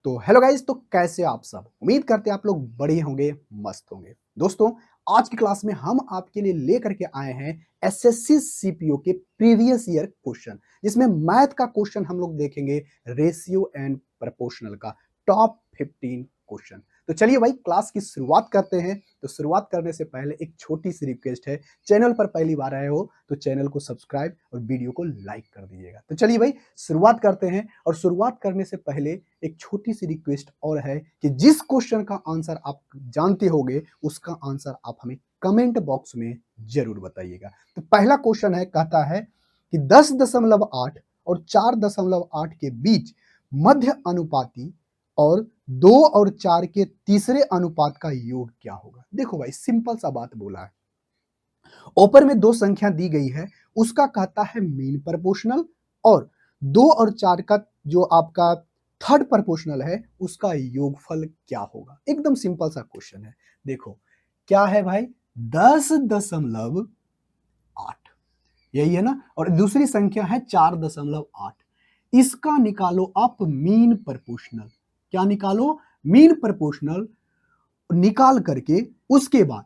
तो hello guys, तो कैसे आप सब। उम्मीद करते हैं आप लोग बढ़िया होंगे, मस्त होंगे। दोस्तों, आज की क्लास में हम आपके लिए लेकर के आए हैं एसएससी सीपीओ के प्रीवियस ईयर क्वेश्चन, जिसमें मैथ का क्वेश्चन हम लोग देखेंगे, रेशियो एंड प्रोपोर्शनल का टॉप 15 क्वेश्चन। तो चलिए भाई, क्लास की शुरुआत करते हैं। तो शुरुआत करने से पहले एक छोटी सी रिक्वेस्ट है, चैनल पर पहली बार आए हो तो चैनल को सब्सक्राइब और वीडियो को लाइक कर दीजिएगा। तो चलिए भाई, शुरुआत करते हैं। और शुरुआत करने से पहले एक छोटी सी रिक्वेस्ट और है कि जिस क्वेश्चन का आंसर आप जानते होंगे उसका आंसर आप हमें कमेंट बॉक्स में जरूर बताइएगा। तो पहला क्वेश्चन है, कहता है कि 10.8 और 4.8 के बीच मध्य अनुपाती और 2 और 4 के तीसरे अनुपात का योग क्या होगा। देखो भाई, सिंपल सा बात बोला है। ऊपर में दो संख्या दी गई है, उसका कहता है मीन प्रोपोर्शनल, और 2 और 4 का जो आपका थर्ड प्रोपोर्शनल है उसका योगफल क्या होगा। एकदम सिंपल सा क्वेश्चन है। देखो क्या है भाई, 10.8, यही है ना, और दूसरी संख्या है 4.8। इसका निकालो आप मीन प्रोपोर्शनल। क्या निकालो? Mean proportional. निकाल करके उसके बाद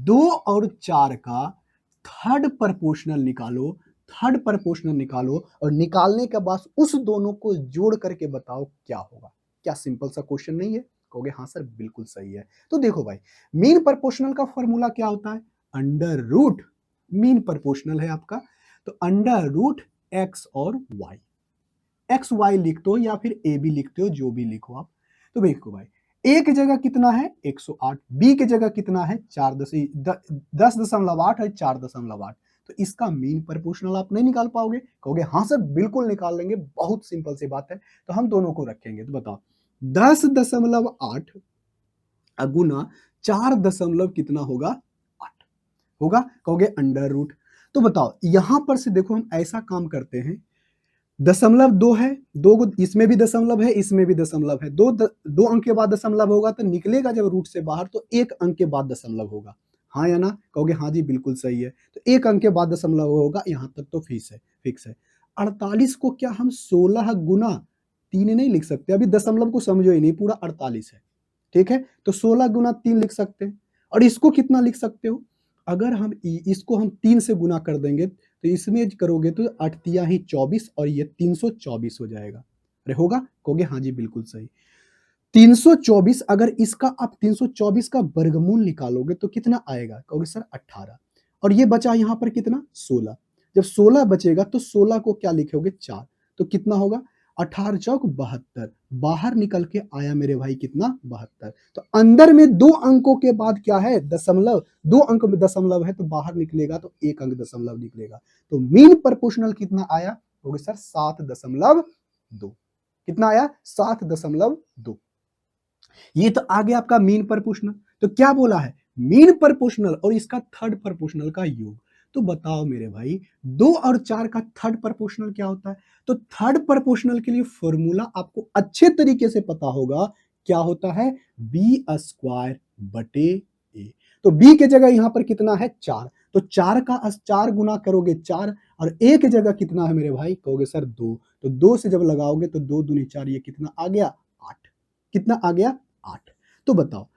2 और 4 का थर्ड प्रोपोर्शनल निकालो। थर्ड प्रोपोर्शनल निकालो और निकालने के बाद उस दोनों को जोड़ करके बताओ क्या होगा। क्या सिंपल सा क्वेश्चन नहीं है? कहोगे हाँ सर, बिल्कुल सही है। तो देखो भाई, मीन प्रोपोर्शनल का फॉर्मूला क्या होता है? अंडर रूट, मीन प्रोपोर्शनल है आपका, तो अंडर रूट एक्स और वाई। एक्स वाई लिख दो या फिर ए बी लिखते हो, जो भी लिखो आप। तो देखो भाई, ए की जगह कितना है 108, बी की जगह कितना है 10.8 है 4.8। तो इसका मीन प्रोपोर्शनल आप नहीं निकाल पाओगे? कहोगे हाँ सर बिल्कुल निकाल लेंगे, बहुत सिंपल सी बात है। तो हम दोनों को रखेंगे। तो बताओ, 10.8 गुना 4 दशमलव कितना होगा? 8 होगा। कहोगे अंडर रूट। तो बताओ, यहां पर से देखो, हम ऐसा काम करते हैं, दशमलव दो है, दो इसमें भी दशमलव है, इसमें भी दशमलव है। दो अंक के बाद दशमलव होगा तो निकलेगा जब रूट से बाहर तो एक अंक के बाद दशमलव होगा। हाँ या ना? कहोगे हाँ जी बिल्कुल सही है। तो एक अंक के बाद दशमलव होगा, यहां तक तो फिक्स है। 48 को क्या हम 16 गुना 3 नहीं लिख सकते? अभी दशमलव को समझो ही नहीं, पूरा 48 है। ठीक है, तो 16 गुना 3 लिख सकते हैं। और इसको कितना लिख सकते हो? अगर हम इसको हम 3 से गुना कर देंगे तो इसमें करोगे तो 8 तिया ही 24 और ये 324 हो जाएगा। अरे होगा? कहोगे हाँ जी बिल्कुल सही। 324, अगर इसका आप 324 का वर्गमूल निकालोगे तो कितना आएगा? कहोगे सर 18। और ये बचा यहां पर कितना? 16। जब 16 बचेगा तो 16 को क्या लिखोगे? 4। तो कितना होगा? 18 चौक 72। बाहर निकल के आया मेरे भाई कितना? 72। तो अंदर में दो अंकों के बाद क्या है? दशमलव। दो अंक में दशमलव है तो बाहर निकलेगा तो एक अंक दशमलव निकलेगा। तो मीन प्रोपोर्शनल कितना आया? कहोगे सर 7.2। कितना आया? 7.2। ये तो आ गया आपका मीन प्रोपोर्शनल। तो क्या बोला है? मीन प्रोपोर्शनल और इसका थर्ड प्रोपोर्शनल का योग। तो बताओ मेरे भाई, 2 और 4 का थर्ड प्रोपोर्शनल क्या होता है? तो थर्ड प्रोपोर्शनल के लिए फॉर्मूला आपको अच्छे तरीके से पता होगा। क्या होता है? बी स्क्वायर बटे ए। तो बी के जगह यहां पर कितना है? 4। तो 4 का 4 गुना करोगे 4, और ए की जगह कितना है मेरे भाई? कहोगे सर 2। तो 2 से जब लगाओगे तो 2 दूनी 4, ये कितना आ गया? 8। कितना आ गया? 8। तो बताओ,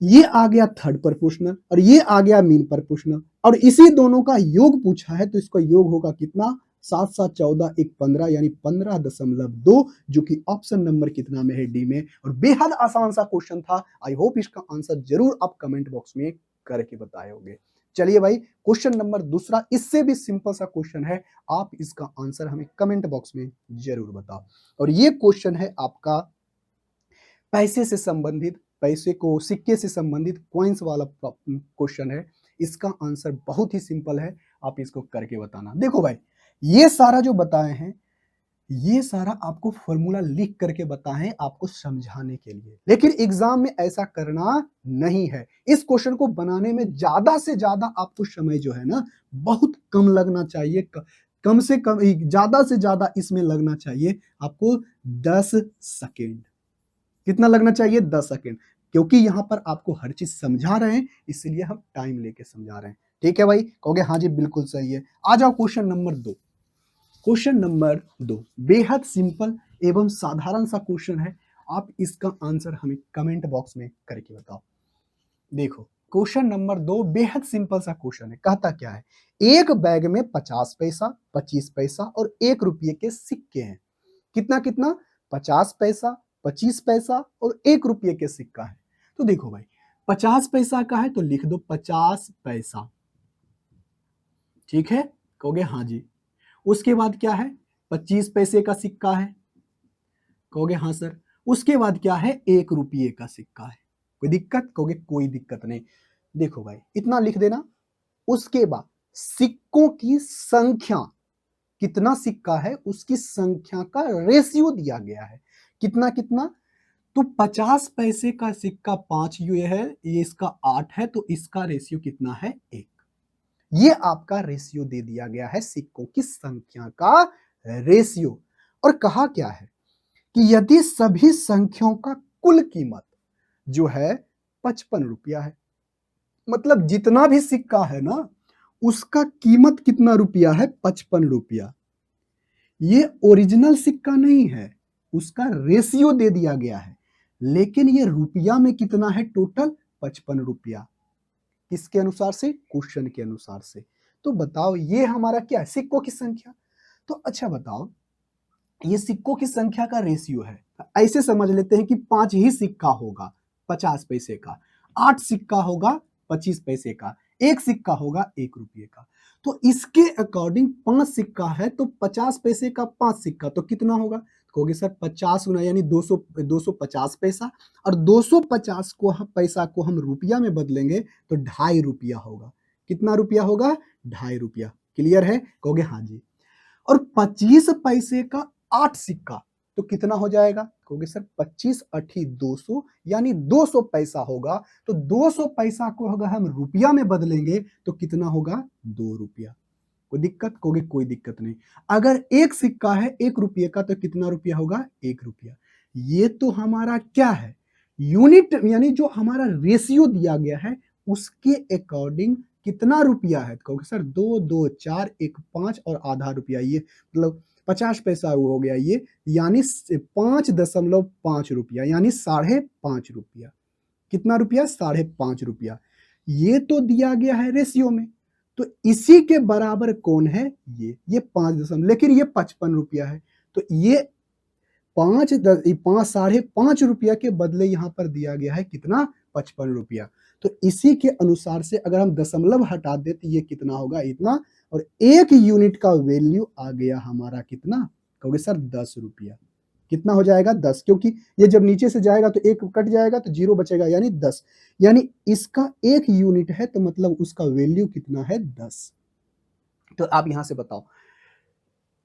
ये आ गया थर्ड प्रोपोर्शनल और ये आ गया मीन प्रोपोर्शनल, और इसी दोनों का योग पूछा है तो इसका योग होगा कितना? 7 7 14 1 15, यानी 15.2, जो कि ऑप्शन नंबर कितना में है? डी में। और बेहद आसान सा क्वेश्चन था। आई होप इसका आंसर जरूर आप कमेंट बॉक्स में करके बताए होंगे। चलिए भाई, क्वेश्चन नंबर दूसरा, इससे भी सिंपल सा क्वेश्चन है। आप इसका आंसर हमें कमेंट बॉक्स में जरूर बताओ। और ये क्वेश्चन है आपका पैसे से संबंधित, पैसे को सिक्के से संबंधित कॉइन्स वाला क्वेश्चन है। इसका आंसर बहुत ही सिंपल है, आप इसको करके बताना। देखो भाई, ये सारा जो बताए हैं, ये सारा आपको फॉर्मूला लिख करके बताए हैं आपको समझाने के लिए, लेकिन एग्जाम में ऐसा करना नहीं है। इस क्वेश्चन को बनाने में ज्यादा से ज्यादा आपको समय जो है ना, बहुत कम लगना चाहिए। कम से कम, ज्यादा से ज्यादा इसमें लगना चाहिए आपको 10 सेकेंड। कितना लगना चाहिए? 10 सेकेंड। क्योंकि यहां पर आपको हर चीज समझा रहे हैं, इसलिए हम टाइम लेके समझा रहे हैं। ठीक है भाई? कहोगे हाँ जी बिल्कुल सही है। आ जाओ क्वेश्चन नंबर 2। क्वेश्चन नंबर 2 बेहद सिंपल एवं साधारण सा क्वेश्चन है। आप इसका आंसर हमें कमेंट बॉक्स में करके बताओ। देखो क्वेश्चन नंबर 2 बेहद सिंपल सा क्वेश्चन है। कहता क्या है, एक बैग में 50 पैसा, 25 पैसा और 1 रुपये के सिक्के हैं। कितना कितना? 50 पैसा, 25 पैसा और 1 रुपये के सिक्का है। तो देखो भाई 50 पैसा का है तो लिख दो 50 पैसा, ठीक है? कहोगे हाँ जी। उसके बाद क्या है? 25 पैसे का सिक्का है, कहोगे हाँ सर। उसके बाद क्या है? 1 रुपये का सिक्का है। कोई दिक्कत? कहोगे कोई दिक्कत नहीं। देखो भाई इतना लिख देना। उसके बाद सिक्कों की संख्या, कितना सिक्का है उसकी संख्या का रेशियो दिया गया है। कितना कितना? तो 50 पैसे का सिक्का 5 ये है, ये इसका 8 है, तो इसका रेशियो कितना है? 1। ये आपका रेशियो दे दिया गया है, सिक्कों की संख्या का रेशियो। और कहा क्या है कि यदि सभी संख्याओं का कुल कीमत जो है 55 रुपया है, मतलब जितना भी सिक्का है ना उसका कीमत कितना रुपया है? 55 रुपया। ये ओरिजिनल सिक्का नहीं है, उसका रेशियो दे दिया गया है, लेकिन ये रुपया में कितना है? टोटल 55 रुपया। किसके अनुसार से? क्वेश्चन के अनुसार से। तो बताओ ये हमारा क्या है? सिक्कों की संख्या। तो अच्छा बताओ, ये सिक्कों की संख्या का रेशियो है। ऐसे समझ लेते हैं कि 5 ही सिक्का होगा 50 पैसे का, 8 सिक्का होगा 25 पैसे का, 1 सिक्का होगा 1 रुपये का। तो इसके अकॉर्डिंग 5 सिक्का है तो 50 पैसे का 5 सिक्का तो कितना होगा? कहोगे सर 50 गुना यानी 250 पैसा, और 250 को पैसा को हम रुपया में बदलेंगे तो 2.5 रुपया होगा। कितना रुपया होगा? 2.5 रुपया। क्लियर है? कहोगे हाँ जी। और 25 पैसे का 8 सिक्का तो कितना हो जाएगा? कहोगे सर 25 अठी 200 यानी 200 पैसा होगा। तो 200 पैसा को अगर हम रुपया में बदलेंगे तो कितना होगा? 2 रुपया। कोई दिक्कत? कहोगे कोई दिक्कत नहीं। अगर एक सिक्का है 1 रुपये का तो कितना रुपया होगा? 1 रुपया। ये तो हमारा क्या है? यूनिट, यानी जो हमारा रेशियो दिया गया है उसके अकॉर्डिंग कितना रुपया है? कहोगे सर 2 2 4 1 5 और आधा रुपया, ये मतलब 50 पैसा हो गया ये, यानी 5.5 रुपया, यानी 5.5 रुपया। कितना रुपया? 5.5 रुपया। ये तो दिया गया है रेशियो में, तो इसी के बराबर कौन है? ये 5 दशमलव, लेकिन ये 55 रुपया है। तो ये 5.5 रुपया के बदले यहाँ पर दिया गया है कितना? 55 रुपया। तो इसी के अनुसार से अगर हम दशमलव हटा दे तो ये कितना होगा? इतना। और 1 यूनिट का वैल्यू आ गया हमारा कितना? कहोगे सर 10 रुपया। कितना हो जाएगा? 10, क्योंकि ये जब नीचे से जाएगा तो 1 कट जाएगा तो 0 बचेगा, यानी 10। यानी इसका 1 यूनिट है तो मतलब उसका वैल्यू कितना है? 10। तो आप यहां से बताओ,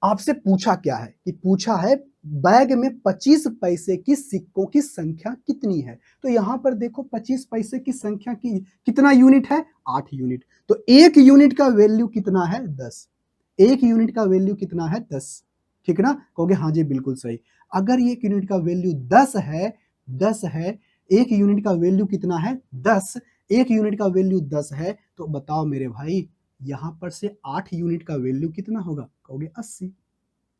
आपसे पूछा क्या है? कि पूछा है बैग में 25 पैसे की सिक्कों की संख्या कितनी है। तो यहां पर देखो 25 पैसे की संख्या की कितना यूनिट है? 8 यूनिट। तो 1 यूनिट का वैल्यू कितना है? 10। 1 यूनिट का वैल्यू कितना है? 10। ठीक ना? कहोगे हाँ जी बिल्कुल सही। अगर 1 यूनिट का वैल्यू 10 है, 10 है, 1 यूनिट का वैल्यू कितना है? 10। 1 यूनिट का वैल्यू 10 है तो बताओ मेरे भाई यहां पर से 8 यूनिट का वैल्यू कितना होगा? कहोगे 80।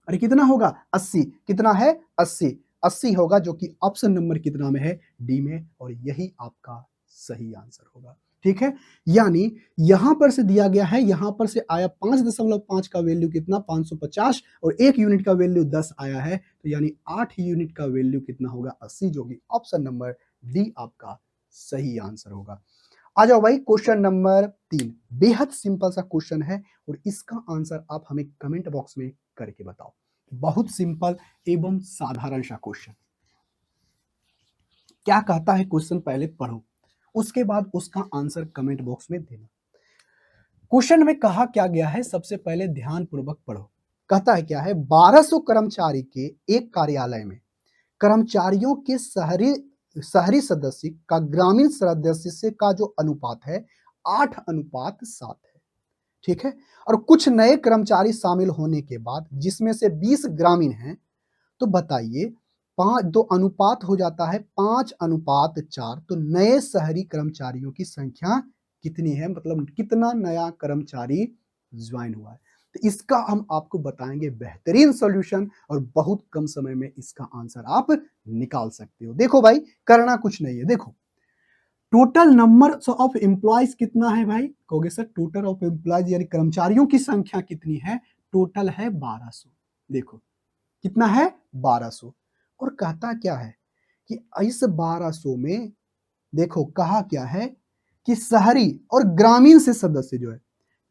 अरे कितना होगा? 80। कितना है? 80। 80 होगा, जो कि ऑप्शन नंबर कितना में है? डी में, और यही आपका सही आंसर होगा। ठीक है? यानी यहां पर से दिया गया है, यहां पर से आया 5.5 का वैल्यू कितना? 550, और 1 यूनिट का वैल्यू 10 आया है, तो यानी 8 यूनिट का वैल्यू कितना होगा? 80, जो कि ऑप्शन नंबर डी आपका सही आंसर होगा। आ जाओ भाई क्वेश्चन नंबर 3, बेहद सिंपल सा क्वेश्चन है और इसका आंसर आप हमें कमेंट बॉक्स में करके बताओ। बहुत सिंपल एवं साधारण सा क्वेश्चन। क्या कहता है क्वेश्चन पहले पढ़ो, उसके बाद उसका आंसर कमेंट बॉक्स में देना। क्वेश्चन में कहा क्या गया है, सबसे पहले ध्यान पूर्वक पढ़ो। कहता है क्या है? 1200 कर्मचारी के एक कार्यालय में कर्मचारियों के शहरी शहरी सदस्य का ग्रामीण सदस्य से का जो अनुपात है 8:7 है। ठीक है? और कुछ नए कर्मचारी शामिल होने के बाद जिसमें से 20 ग्रामीण हैं, तो बताइए 5 तो अनुपात हो जाता है 5:4। तो नए शहरी कर्मचारियों की संख्या कितनी है? मतलब कितना नया कर्मचारी ज्वाइन हुआ है। तो इसका हम आपको बताएंगे बेहतरीन सॉल्यूशन और बहुत कम समय में इसका आंसर आप निकाल सकते हो। देखो भाई, करना कुछ नहीं है। देखो, टोटल नंबर ऑफ एम्प्लॉयज कितना है भाई? कहोगे सर टोटल ऑफ एम्प्लॉयज यानी कर्मचारियों की संख्या कितनी है? टोटल है 1200। देखो कितना है? 1200। और कहता क्या है कि इस 1200 में देखो कहा क्या है कि शहरी और ग्रामीण से सदस्य जो है,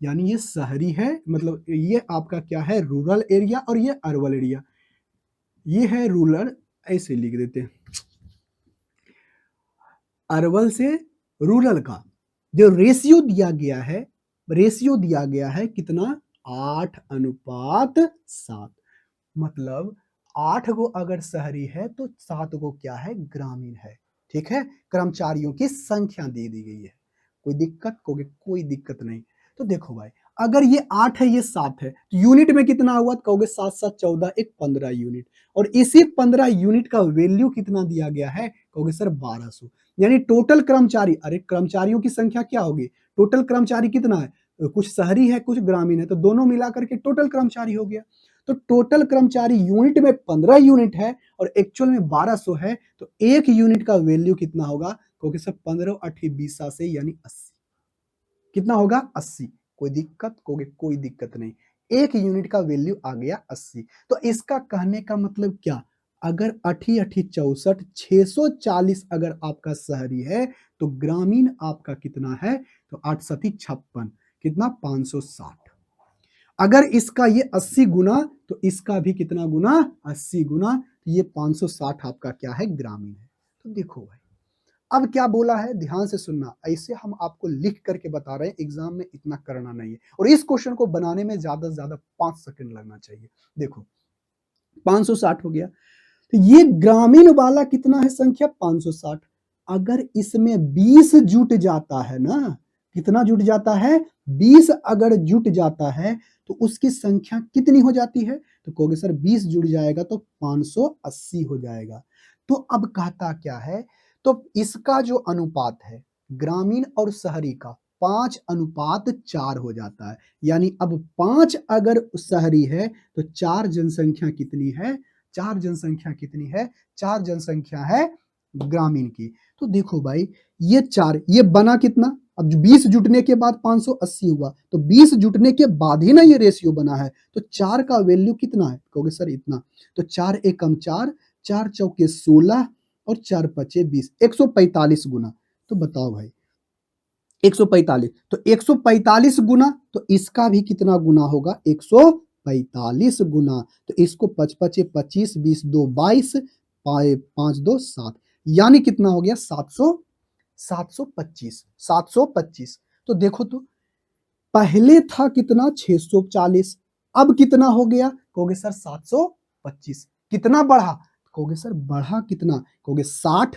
यानी ये शहरी है, मतलब ये आपका क्या है, रूरल एरिया, और ये अर्बन एरिया। ये है रूरल, ऐसे लिख देते हैं, अर्बन से रूरल का जो रेशियो दिया गया है, रेशियो दिया गया है कितना? 8:7। मतलब 8 गो अगर शहरी है तो 7 गो क्या है? ग्रामीण है। ठीक है, कर्मचारियों की संख्या दे दी गई है। कोई दिक्कत? कोई दिक्कत नहीं। तो देखो भाई, अगर ये 8 है, ये 7 है, तो यूनिट में कितना हुआ? तो कहोगे 7 7 14, एक 15 यूनिट। और इसी 15 यूनिट का वैल्यू कितना दिया गया है? कहोगे सर 1200। यानी टोटल कर्मचारी, अरे कर्मचारियों की संख्या क्या होगी? टोटल कर्मचारी कितना है? कुछ शहरी है, कुछ ग्रामीण है, तो दोनों मिलाकर के टोटल कर्मचारी हो गया। तो टोटल कर्मचारी यूनिट में 15 यूनिट है और एक्चुअल में 1200 है, तो एक यूनिट का वैल्यू कितना होगा? क्योंकि सर 15 8 20 से यानी 80। कितना होगा? 80। कोई दिक्कत? कोई दिक्कत नहीं। एक यूनिट का वैल्यू आ गया 80। तो इसका कहने का मतलब क्या? अगर 8 8 64 640 अगर आपका शहरी है, तो ग्रामीण आपका कितना है? तो 8 7 56, कितना? 560। अगर इसका ये 80 गुना, तो इसका भी कितना गुना? 80 गुना। तो ये 560 आपका क्या है? ग्रामीण है। तो देखो भाई, अब क्या बोला है, ध्यान से सुनना। ऐसे हम आपको लिख करके बता रहे हैं, एग्जाम में इतना करना नहीं है, और इस क्वेश्चन को बनाने में ज्यादा से ज्यादा 5 सेकंड लगना चाहिए। देखो 560 हो गया, तो ये ग्रामीण वाला कितना है संख्या? 560। अगर इसमें 20 जुट जाता है ना, कितना जुट जाता है? 20 अगर जुट जाता है तो उसकी संख्या कितनी हो जाती है? तो कहोगे सर 20 जुड़ जाएगा तो 580 हो जाएगा। तो अब कहता क्या है, तो इसका जो अनुपात है ग्रामीण और शहरी का 5:4 हो जाता है। यानी अब 5 अगर शहरी है तो 4 जनसंख्या कितनी है? 4 जनसंख्या कितनी है? 4 जनसंख्या है ग्रामीण की। तो देखो भाई, ये 4, ये बना कितना? अब 20 जुटने के बाद 580 हुआ, तो 20 जुटने के बाद ही ना ये रेशियो बना है। तो 4 का वैल्यू कितना है? कहोगे सर इतना। तो 4 एकम 4, 4 चौके 16 और 4 पचे 20, 145 गुना। तो बताओ भाई, 145, तो 145 गुना, तो इसका भी कितना गुना होगा? 145 गुना। तो इसको 5 पचे 25, 20 2 22, 5 2 7, यानी कितना हो गया? 725। 725। तो देखो तो, पहले था कितना? 640, अब कितना हो गया? कहोगे सर 725। कितना बढ़ा? कहोगे सर बढ़ा कितना? कहोगे 60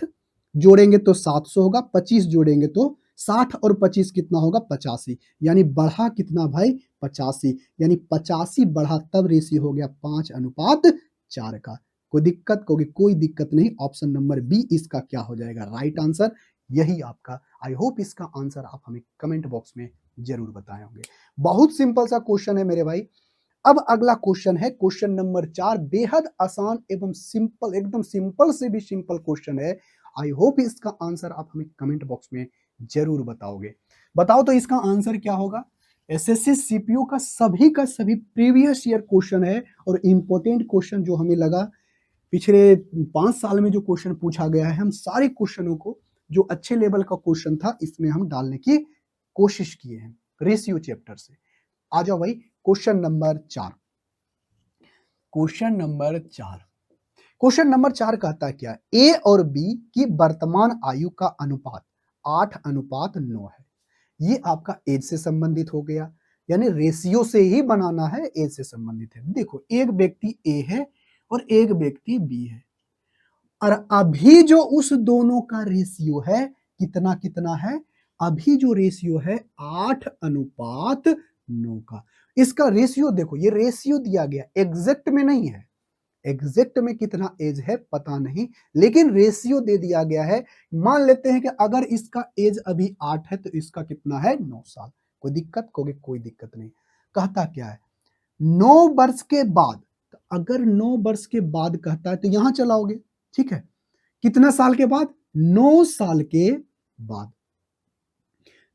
जोड़ेंगे तो 700 होगा, 25 जोड़ेंगे तो 60 और 25 कितना होगा? 85। यानी बढ़ा कितना भाई? 85। यानी 85 बढ़ा, तब रेशियो हो गया 5:4 का। कोई दिक्कत? कहोगे कोई दिक्कत नहीं। ऑप्शन नंबर बी इसका क्या हो जाएगा? राइट आंसर यही आपका। आई होप इसका आंसर आप हमें कमेंट बॉक्स में जरूर बताए होंगे। बहुत सिंपल सा क्वेश्चन है मेरे भाई। अब अगला क्वेश्चन है क्वेश्चन नंबर 4, बेहद आसान एवं सिंपल, एकदम सिंपल से भी सिंपल क्वेश्चन है। आई होप इसका आंसर आप हमें कमेंट बॉक्स में जरूर बताओगे। बताओ तो इसका आंसर क्या होगा? एसएससी सीपीयू का सभी प्रीवियस ईयर क्वेश्चन है, और इंपॉर्टेंट क्वेश्चन जो हमें लगा पिछले 5 साल में जो क्वेश्चन पूछा गया है, हम सारे क्वेश्चनों को, जो अच्छे लेवल का क्वेश्चन था, इसमें हम डालने की कोशिश किए हैं रेशियो चैप्टर से। आ जाओ भाई, question number 4। Question number 4, question number 4 कहता है क्या? ए और बी की वर्तमान आयु का अनुपात 8:9 है। ये आपका एज से संबंधित हो गया, यानी रेशियो से ही बनाना है, एज से संबंधित है। देखो, एक व्यक्ति ए है और एक व्यक्ति बी है, और अभी जो उस दोनों का रेशियो है कितना कितना है? अभी जो रेशियो है 8:9 का। इसका रेशियो देखो, ये रेशियो दिया गया, एग्जैक्ट में नहीं है। एग्जैक्ट में कितना एज है पता नहीं, लेकिन रेशियो दे दिया गया है। मान लेते हैं कि अगर इसका एज अभी 8 है तो इसका कितना है? 9 साल। कोई दिक्कत? कोई दिक्कत नहीं। कहता क्या है, 9 वर्ष के बाद, तो अगर 9 वर्ष के बाद कहता है तो यहां चलाओगे, ठीक है। कितना साल के बाद? 9 साल के बाद।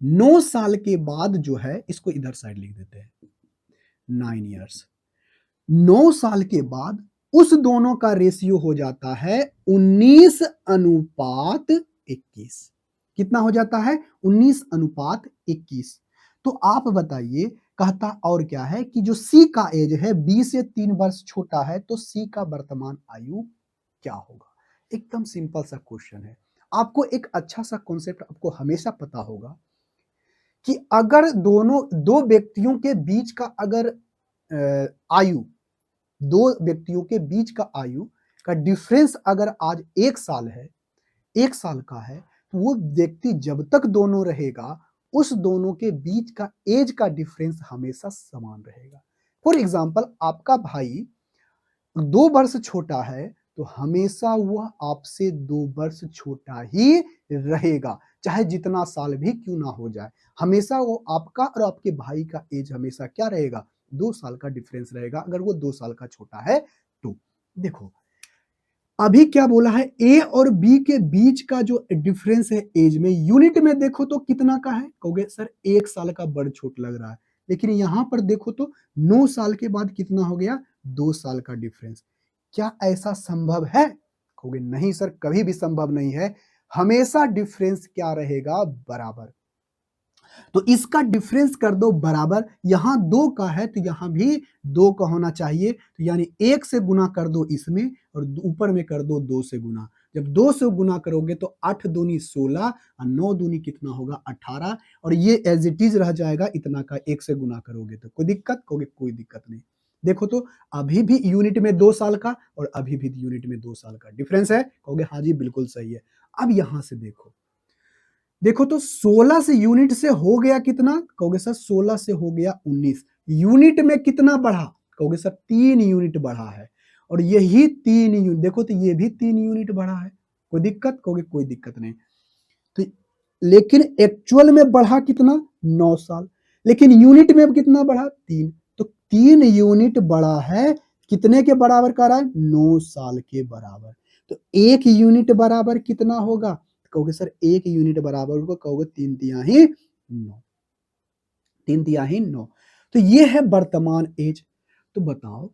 9 साल के बाद जो है इसको इधर साइड लिख देते हैं, 9 ईयर्स। 9 साल के बाद उस दोनों का रेशियो हो जाता है 19 अनुपात 21। कितना हो जाता है? 19 अनुपात 21। तो आप बताइए, कहता और क्या है कि जो सी का एज है 20 से 3 वर्ष छोटा है, तो सी का वर्तमान आयु क्या होगा? एकदम सिंपल सा क्वेश्चन है। आपको एक अच्छा सा कॉन्सेप्ट आपको हमेशा पता होगा कि अगर दोनों दो व्यक्तियों के बीच का अगर आयु, दो व्यक्तियों के बीच का आयु का डिफरेंस अगर आज 1 साल है, 1 साल का है, तो वो व्यक्ति जब तक दोनों रहेगा, उस दोनों के बीच का एज का डिफरेंस हमेशा समान रहेगा। फॉर एग्जाम्पल, आपका भाई 2 वर्ष छोटा है, तो हमेशा वह आपसे 2 वर्ष छोटा ही रहेगा, चाहे जितना साल भी क्यों ना हो जाए। हमेशा वो आपका और आपके भाई का एज हमेशा क्या रहेगा? 2 साल का डिफरेंस रहेगा, अगर वो 2 साल का छोटा है तो। देखो, अभी क्या बोला है? ए और बी के बीच का जो डिफरेंस है एज में, यूनिट में देखो तो कितना का है? कहोगे सर 1 साल का बड़ छोट लग रहा है, लेकिन यहां पर देखो तो 9 साल के बाद कितना हो गया? 2 साल का डिफरेंस। क्या ऐसा संभव है? कहोगे नहीं सर, कभी भी संभव नहीं है, हमेशा डिफरेंस क्या रहेगा? बराबर। तो इसका डिफरेंस कर दो बराबर, यहां 2 का है तो यहां भी 2 का होना चाहिए, तो यानी 1 से गुना कर दो इसमें और ऊपर में कर दो 2 से गुना। जब 2 से गुना करोगे तो 8 दूनी 16 और 9 दूनी कितना होगा? 18, और ये एज इट इज रह जाएगा इतना का, 1 से गुना करोगे तो। कोई दिक्कत? कहोगे कोई दिक्कत नहीं। देखो तो अभी भी यूनिट में 2 साल का और अभी भी यूनिट में 2 साल का डिफरेंस है। कहोगे हाँ जी बिल्कुल सही है। अब यहां से देखो, देखो तो 16 से यूनिट से हो गया कितना? कहोगे सर 16 से हो गया 19। यूनिट में कितना बढ़ा? कहोगे सर 3 यूनिट बढ़ा है, और यही 3 यूनिट, देखो तो ये भी 3 यूनिट बढ़ा है। कोई दिक्कत? कहोगे कोई दिक्कत नहीं। तो लेकिन एक्चुअल में बढ़ा कितना? 9 साल। लेकिन यूनिट में कितना बढ़ा? 3। तो 3 यूनिट बढ़ा है, कितने के बराबर कर रहा है? 9 साल के बराबर। तो 1 यूनिट बराबर कितना होगा? कहोगे सर 1 यूनिट बराबर होगा, कहोगे 3 तिहाई 9, 3 तिहाई 9। तो ये है वर्तमान एज। तो बताओ,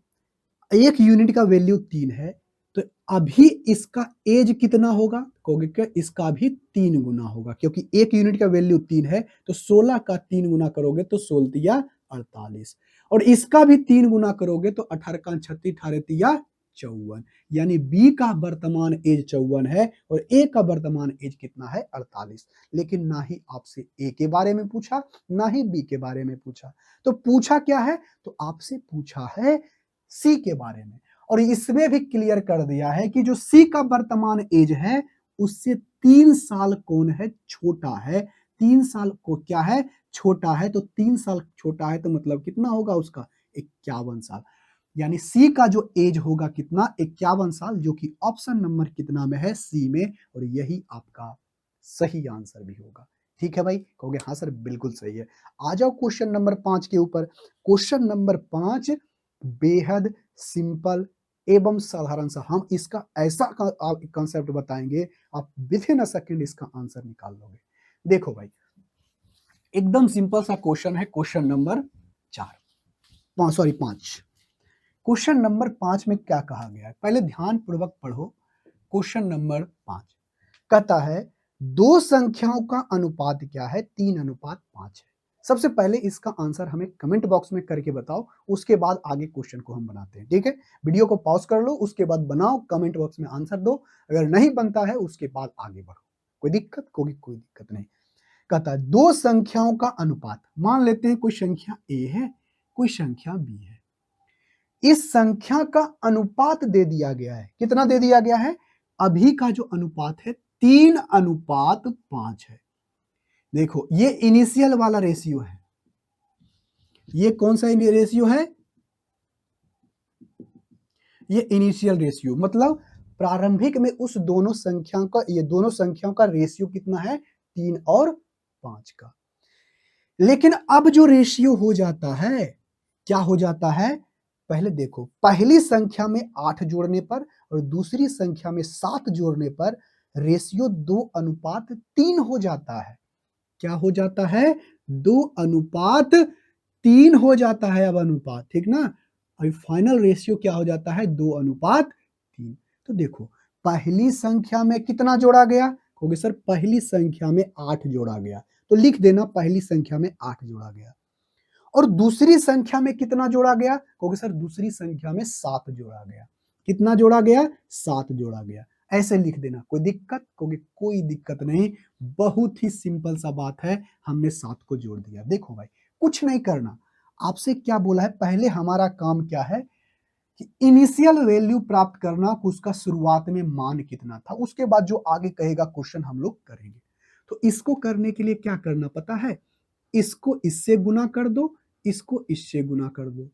1 यूनिट का वैल्यू 3 है, तो अभी इसका एज कितना होगा? कहोगे क्या? इसका भी 3 गुना होगा, क्योंकि 1 यूनिट का वैल्यू 3 है, तो 16 का 3 गुना करोगे तो 16 तिया 48, और इसका भी 3 गुना करोगे तो 18 का 36, 18 तिया 54, यानी बी का वर्तमान एज 54 है और ए का वर्तमान एज कितना है? 48। लेकिन ना ही आपसे ए के बारे में पूछा, ना ही बी के बारे में पूछा। तो पूछा क्या है? तो आपसे पूछा है सी के बारे में, और इसमें भी क्लियर कर दिया है कि जो सी का वर्तमान एज है उससे 3 साल कौन है? छोटा है। 3 साल को क्या है? छोटा है। तो 3 साल छोटा है तो मतलब कितना होगा उसका? 51 साल। यानी सी का जो एज होगा कितना? 51 साल, जो कि ऑप्शन नंबर कितना में है? सी में, और यही आपका सही आंसर भी होगा। ठीक है भाई? कहोगे हाँ सर बिल्कुल सही है। आ जाओ क्वेश्चन नंबर 5 के ऊपर। क्वेश्चन नंबर 5 बेहद सिंपल एवं साधारण सा, हम इसका ऐसा कंसेप्ट बताएंगे, आप विद इन अ सेकंड इसका आंसर निकाल लोगे। देखो भाई, एकदम सिंपल सा क्वेश्चन है, क्वेश्चन नंबर 5। क्वेश्चन नंबर 5 में क्या कहा गया है, पहले ध्यान पूर्वक पढ़ो। क्वेश्चन नंबर 5 कहता है दो संख्याओं का अनुपात क्या है? 3:5 है। सबसे पहले इसका आंसर हमें कमेंट बॉक्स में करके बताओ, उसके बाद आगे क्वेश्चन को हम बनाते हैं। ठीक है? वीडियो को पॉज कर लो, उसके बाद बनाओ, कमेंट बॉक्स में आंसर दो। अगर नहीं बनता है उसके बाद आगे बढ़ो। कोई दिक्कत? कोई दिक्कत नहीं। कहता है दो संख्याओं का अनुपात, मान लेते हैं कोई संख्या ए है, कोई संख्या बी है। इस संख्या का अनुपात दे दिया गया है। कितना दे दिया गया है? अभी का जो अनुपात है 3:5 है। देखो ये इनिशियल वाला रेशियो है। ये कौन सा रेशियो है? ये इनिशियल रेशियो, मतलब प्रारंभिक में उस दोनों संख्याओं का, ये दोनों संख्याओं का रेशियो कितना है? 3 और 5 का। लेकिन अब जो रेशियो हो जाता है क्या हो जाता है, पहले देखो, पहली संख्या में 8 जोड़ने पर और दूसरी संख्या में 7 जोड़ने पर रेशियो 2:3 हो जाता है। क्या हो जाता है, 2:3 हो जाता है अब अनुपात, ठीक ना। अभी फाइनल रेशियो क्या हो जाता है, 2:3। तो देखो, पहली संख्या में कितना जोड़ा गया, कहोगे सर पहली संख्या में 8 जोड़ा गया, तो लिख देना पहली संख्या में 8 जोड़ा गया। और दूसरी संख्या में कितना जोड़ा गया, कहोगे सर दूसरी संख्या में 7 जोड़ा गया। कितना जोड़ा गया, 7 जोड़ा गया। ऐसे लिख देना, कोई दिक्कत, कहोगे कोई दिक्कत नहीं, बहुत ही सिंपल सा बात है, हमने 7 को जोड़ दिया। देखो भाई, कुछ नहीं करना, आपसे क्या बोला है, पहले हमारा काम क्या है कि इनिशियल वैल्यू प्राप्त करना, उसका शुरुआत में मान कितना था, उसके बाद जो आगे कहेगा क्वेश्चन हम लोग करेंगे। तो इसको करने के लिए क्या करना पता है, इसको इससे गुना कर दो, इसको इससे गुना कर दो,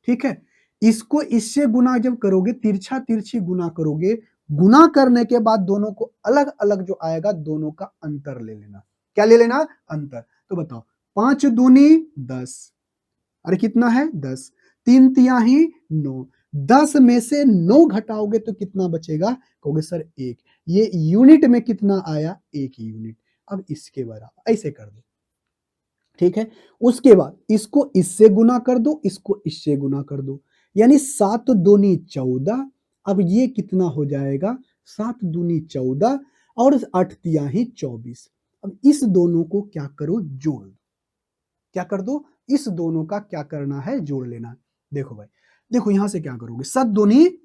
ठीक है। इसको इससे गुना जब करोगे, तिरछा तिरछी गुना करोगे, गुना करने के बाद दोनों को अलग अलग जो आएगा, दोनों का अंतर ले लेना। क्या ले लेना, अंतर। तो बताओ, 5 दूनी 10, अरे कितना है 10, 3 तिहाई 9, 10 में से 9 घटाओगे तो कितना बचेगा, कहोगे सर 1। ये यूनिट में कितना आया, 1 यूनिट। अब इसके बराबर ऐसे कर दो, ठीक है। उसके बाद इसको इससे गुना कर दो, इसको इससे गुना कर दो, यानी 7 दूनी 14। अब ये कितना हो जाएगा, 7 दूनी 14 और 8 तिहाई 24। अब इस दोनों को क्या करो, जोड़ दो। क्या कर दो, इस दोनों का क्या करना है, जोड़ लेना। देखो भाई, देखो यहां से क्या करोगे, 7 दूनी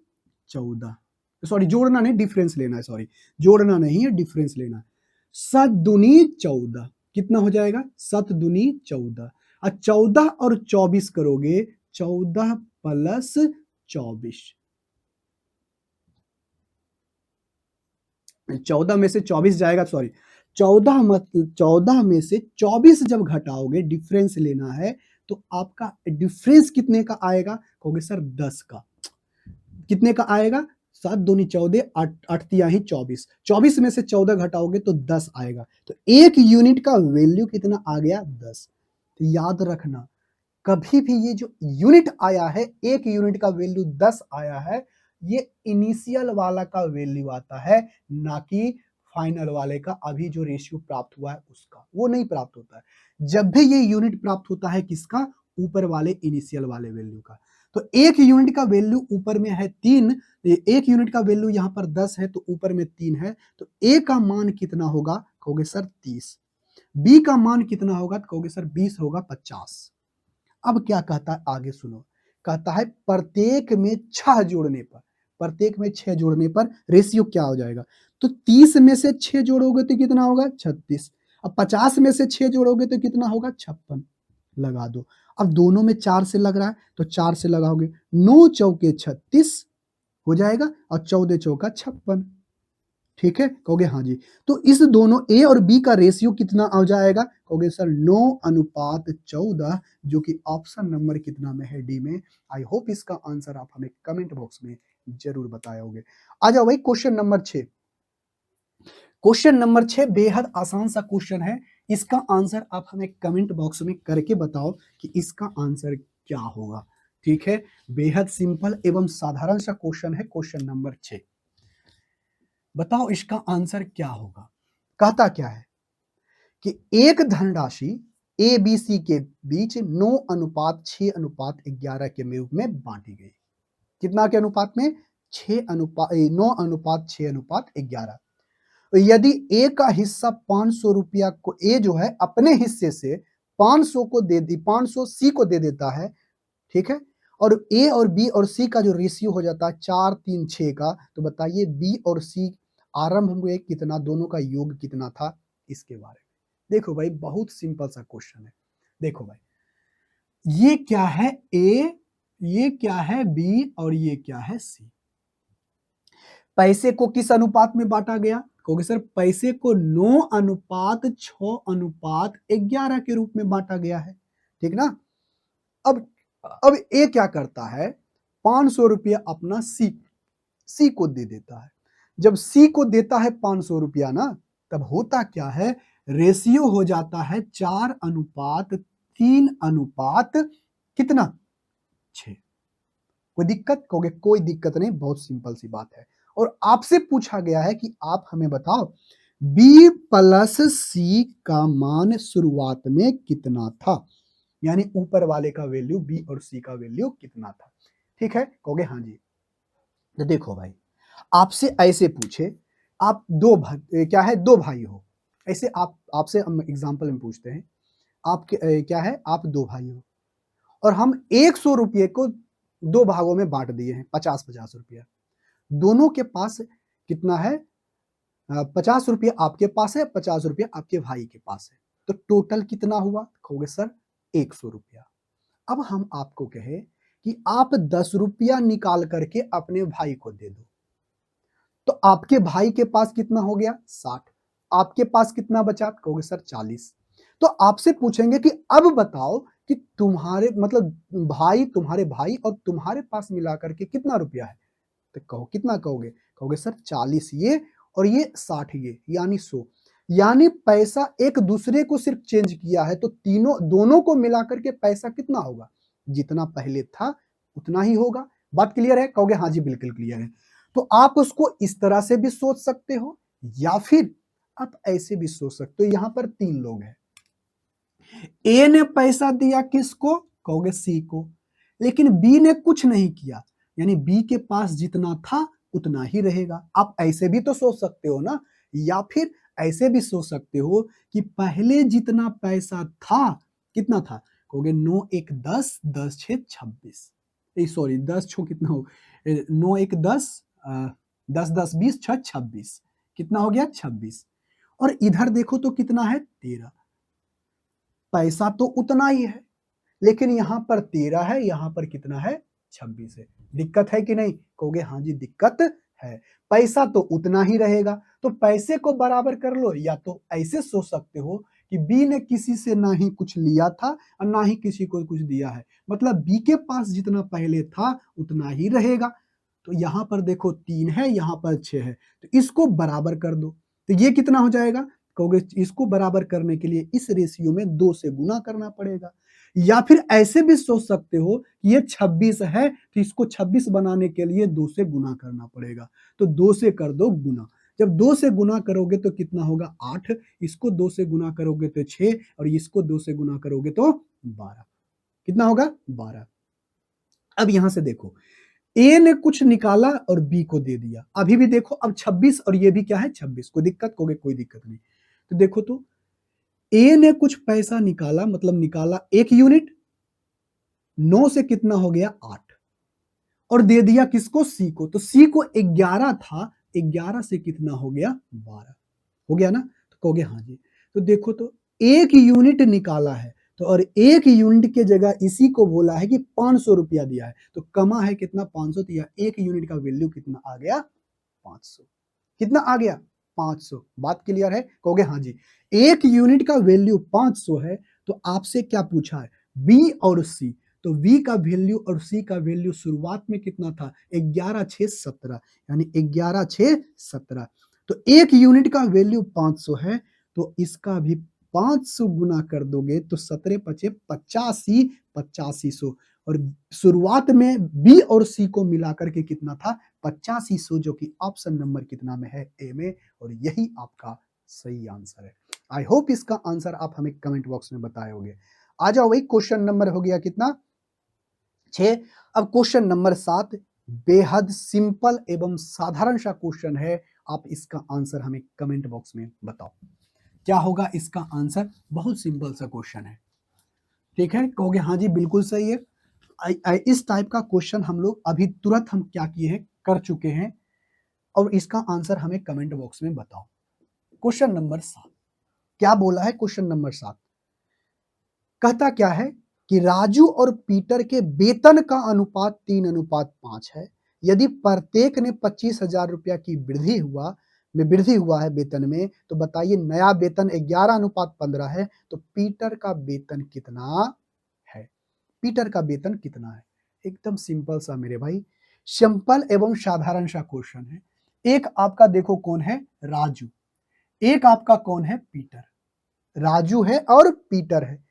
14, सॉरी जोड़ना नहीं, डिफरेंस लेना है, सॉरी जोड़ना नहीं है, डिफरेंस लेना है। 7 दूनी 14 कितना हो जाएगा, 7 दूनी 14, और 14 और 24 करोगे, 14 प्लस 24, 14 में से 24 जाएगा, सॉरी 14 में से 24 जब घटाओगे, डिफरेंस लेना है, तो आपका डिफरेंस कितने का आएगा, कहोगे सर 10 का। कितने का आएगा, 7 दूनी 14, 8 तिहाई 24, 24 में से 14 घटाओगे तो 10 आएगा। तो 1 यूनिट का वैल्यू कितना आ गया, 10। तो याद रखना, कभी भी ये जो यूनिट आया है, 1 यूनिट का वैल्यू 10 आया है, ये इनिशियल वाला का वैल्यू आता है, ना कि फाइनल वाले का। अभी जो रेशियो प्राप्त हुआ है उसका, वो नहीं प्राप्त होता है। जब भी ये यूनिट प्राप्त होता है, किसका, ऊपर वाले इनिशियल वाले वैल्यू का। तो 1 यूनिट का वैल्यू ऊपर में है 3, 1 यूनिट का वैल्यू यहाँ पर 10 है, तो ऊपर में 3 है, तो ए का मान कितना होगा, कहोगे सर 30। बी का मान कितना होगा, तो कहोगे सर 20 होगा, 50। अब क्या कहता है, आगे सुनो, कहता है प्रत्येक में 6 जोड़ने पर, प्रत्येक में 6 जोड़ने पर रेशियो क्या हो जाएगा। तो 30 में से 6 जोड़ोगे तो कितना होगा, 36। अब 50 में से 6 जोड़ोगे तो कितना होगा, 56। लगा दो। अब दोनों में 4 से लग रहा है, तो 4 से लगाओगे, 9 चौके 36 हो जाएगा, और 14 चौका 56, ठीक है, कहोगे हाँ जी। तो इस दोनों ए और बी का रेशियो कितना आ जाएगा, कहोगे सर 9:14, जो कि ऑप्शन नंबर कितना में है, डी में। आई होप इसका आंसर आप हमें कमेंट बॉक्स में जरूर बताए होगे। आ जाओ भाई, क्वेश्चन नंबर 6। क्वेश्चन नंबर 6 बेहद आसान सा क्वेश्चन है, इसका आंसर आप हमें कमेंट बॉक्स में करके बताओ कि इसका आंसर क्या होगा, ठीक है। बेहद सिंपल एवं साधारण सा क्वेश्चन है, क्वेश्चन नंबर 6। बताओ इसका आंसर क्या होगा। कहता क्या है कि एक धनराशि ए बी सी के बीच 9:6:11 के रूप में बांटी गई। कितना के अनुपात में, 9:6:11। यदि ए का हिस्सा 500 रुपया को, ए जो है अपने हिस्से से 500 को दे दी, 500 सी को दे देता है, ठीक है। और ए और बी और सी का जो रेशियो हो जाता है 4 3 6 का, तो बताइए बी और सी आरंभ में कितना, दोनों का योग कितना था, इसके बारे में। देखो भाई, बहुत सिंपल सा क्वेश्चन है। देखो भाई, ये क्या है ए, ये क्या है बी, और ये क्या है सी। पैसे को किस अनुपात में बांटा गया, कहोगे सर पैसे को 9:6:11 के रूप में बांटा गया है, ठीक ना। अब अब ए क्या करता है, 500 रुपया अपना सी को दे देता है। जब सी को देता है 500 रुपया ना, तब होता क्या है, रेशियो हो जाता है 4:3 अनुपात कितना, 6। कोई दिक्कत? कहोगे कोई दिक्कत नहीं, बहुत सिंपल सी बात है। और आपसे पूछा गया है कि आप हमें बताओ b प्लस c का मान शुरुआत में कितना था, यानी ऊपर वाले का वैल्यू b और c का वैल्यू कितना था। ठीक है, कहोगे हाँ जी। तो देखो भाई, आपसे ऐसे पूछे, आप क्या है, दो भाई हो, ऐसे आपसे हम एग्जांपल में पूछते हैं, आप क्या है, आप दो भाई हो और हम 100 रुपये को दो भागों में बांट दिए हैं, 50-50 रुपया। दोनों के पास कितना है, 50 रुपये आपके पास है, 50 रुपये आपके भाई के पास है, तो टोटल कितना हुआ? कहोगे सर 100 रुपया। अब हम आपको कहे कि आप 10 रुपया निकाल करके अपने भाई को दे दो, तो आपके भाई के पास कितना हो गया? 60। आपके पास कितना बचा? कहोगे सर 40। तो आपसे पूछेंगे कि अब बताओ कि तुम्हारे मतलब तुम्हारे भाई और तुम्हारे पास मिलाकर के कितना रुपया है, तो कहो कितना कहोगे? कहोगे सर 40 ये और ये 60 ये, यानी 100। यानी पैसा एक दूसरे को सिर्फ चेंज किया है, तो दोनों को मिलाकर के पैसा कितना होगा? जितना पहले था उतना ही होगा। बात क्लियर है? कहोगे हाँ जी बिल्कुल क्लियर है। तो आप उसको इस तरह से भी सोच सकते हो या फिर आप ऐसे भी सोच सकते हो। यहां पर 3 लोग हैं, ए ने पैसा दिया किसको? कहोगे सी को, लेकिन बी ने कुछ नहीं किया, यानी बी के पास जितना था उतना ही रहेगा। आप ऐसे भी तो सोच सकते हो ना, या फिर ऐसे भी सोच सकते हो कि पहले जितना पैसा था कितना था? कहोगे 9 1 10, 10 6 26, सॉरी 10 छो कितना हो, 9 1 10, 10 10 20 6 26, कितना हो गया? 26। और इधर देखो तो कितना है? 13। पैसा तो उतना ही है, लेकिन यहां पर 13 है, यहां पर कितना है? 26 है। दिक्कत है कि नहीं? कहोगे हाँ जी दिक्कत है। पैसा तो उतना ही रहेगा, तो पैसे को बराबर कर लो, या तो ऐसे सोच सकते हो कि बी ने किसी से ना ही कुछ लिया था और ना ही किसी को कुछ दिया है, मतलब बी के पास जितना पहले था उतना ही रहेगा। तो यहां पर देखो 3 है, यहां पर 6 है, तो इसको बराबर कर दो, तो ये कितना हो जाएगा? कहोगे इसको बराबर करने के लिए इस रेशियो में 2 से गुना करना पड़ेगा। या फिर ऐसे भी सोच सकते हो कि ये 26 है, तो इसको 26 बनाने के लिए 2 से गुना करना पड़ेगा, तो 2 से कर दो गुना। जब 2 से गुना करोगे तो कितना होगा? 8। इसको 2 से गुना करोगे तो 6 और इसको 2 से गुना करोगे तो 12। कितना होगा? 12। अब यहां से देखो, ए ने कुछ निकाला और बी को दे दिया। अभी भी देखो, अब 26 और ये भी क्या है? 26। कोई दिक्कत? कहोगे कोई दिक्कत नहीं। तो देखो तो ए ने कुछ पैसा निकाला, मतलब निकाला 1 यूनिट, 9 से कितना हो गया? 8, और दे दिया किसको? सी को। तो सी को 11 था, 11 से कितना हो गया? 12। हो गया ना? तो कहोगे हाँ जी। तो देखो तो 1 यूनिट निकाला है, तो और 1 यूनिट के जगह इसी को बोला है कि 500 रुपया दिया है, तो कमा है कितना? 500। तो यह 1 यूनिट का वैल्यू कितना आ गया? 500। कितना आ गया? 500। बात क्लियर है? कहोगे हाँ जी। 1 यूनिट का वैल्यू 500 है, तो आपसे क्या पूछा है? बी और सी। तो बी का वैल्यू और सी का वैल्यू शुरुआत में कितना था? 11 6 17, यानी 11 6 17। तो 1 यूनिट का वैल्यू 500 है, तो इसका भी 500 गुना कर दोगे तो 17 पचे 85, 8500। और शुरुआत में बी और सी को मिलाकर के कितना था? 8500, जो कि ऑप्शन नंबर कितना में है? ए में, और यही आपका सही आंसर है। आई होप इसका आंसर आप हमें कमेंट बॉक्स में बताए होंगे। आ जाओ भाई, क्वेश्चन नंबर हो गया कितना? 6। अब क्वेश्चन नंबर 7 बेहद सिंपल एवं साधारण सा क्वेश्चन है। आप इसका आंसर हमें कमेंट बॉक्स में बताओ, क्या होगा इसका आंसर? बहुत सिंपल सा क्वेश्चन है, ठीक है? कहोगे हाँ जी बिल्कुल सही है। इस टाइप का क्वेश्चन हम लोग अभी तुरंत हम क्या किए हैं, कर चुके हैं, और इसका आंसर हमें कमेंट बॉक्स में बताओ। क्वेश्चन नंबर 7 क्या बोला है? क्वेश्चन नंबर 7 कहता क्या है कि राजू और पीटर के वेतन का अनुपात 3:5 है। यदि प्रत्येक ने 25,000 रुपया की वृद्धि हुआ है वेतन में, तो बताइए नया वेतन 11:15 है, तो पीटर का वेतन कितना है? पीटर का वेतन कितना है? एकदम सिंपल सा मेरे भाई, सिंपल एवं साधारण सा क्वेश्चन है। एक आपका देखो कौन है? राजू। एक आपका कौन है? पीटर। राजू है और पीटर है,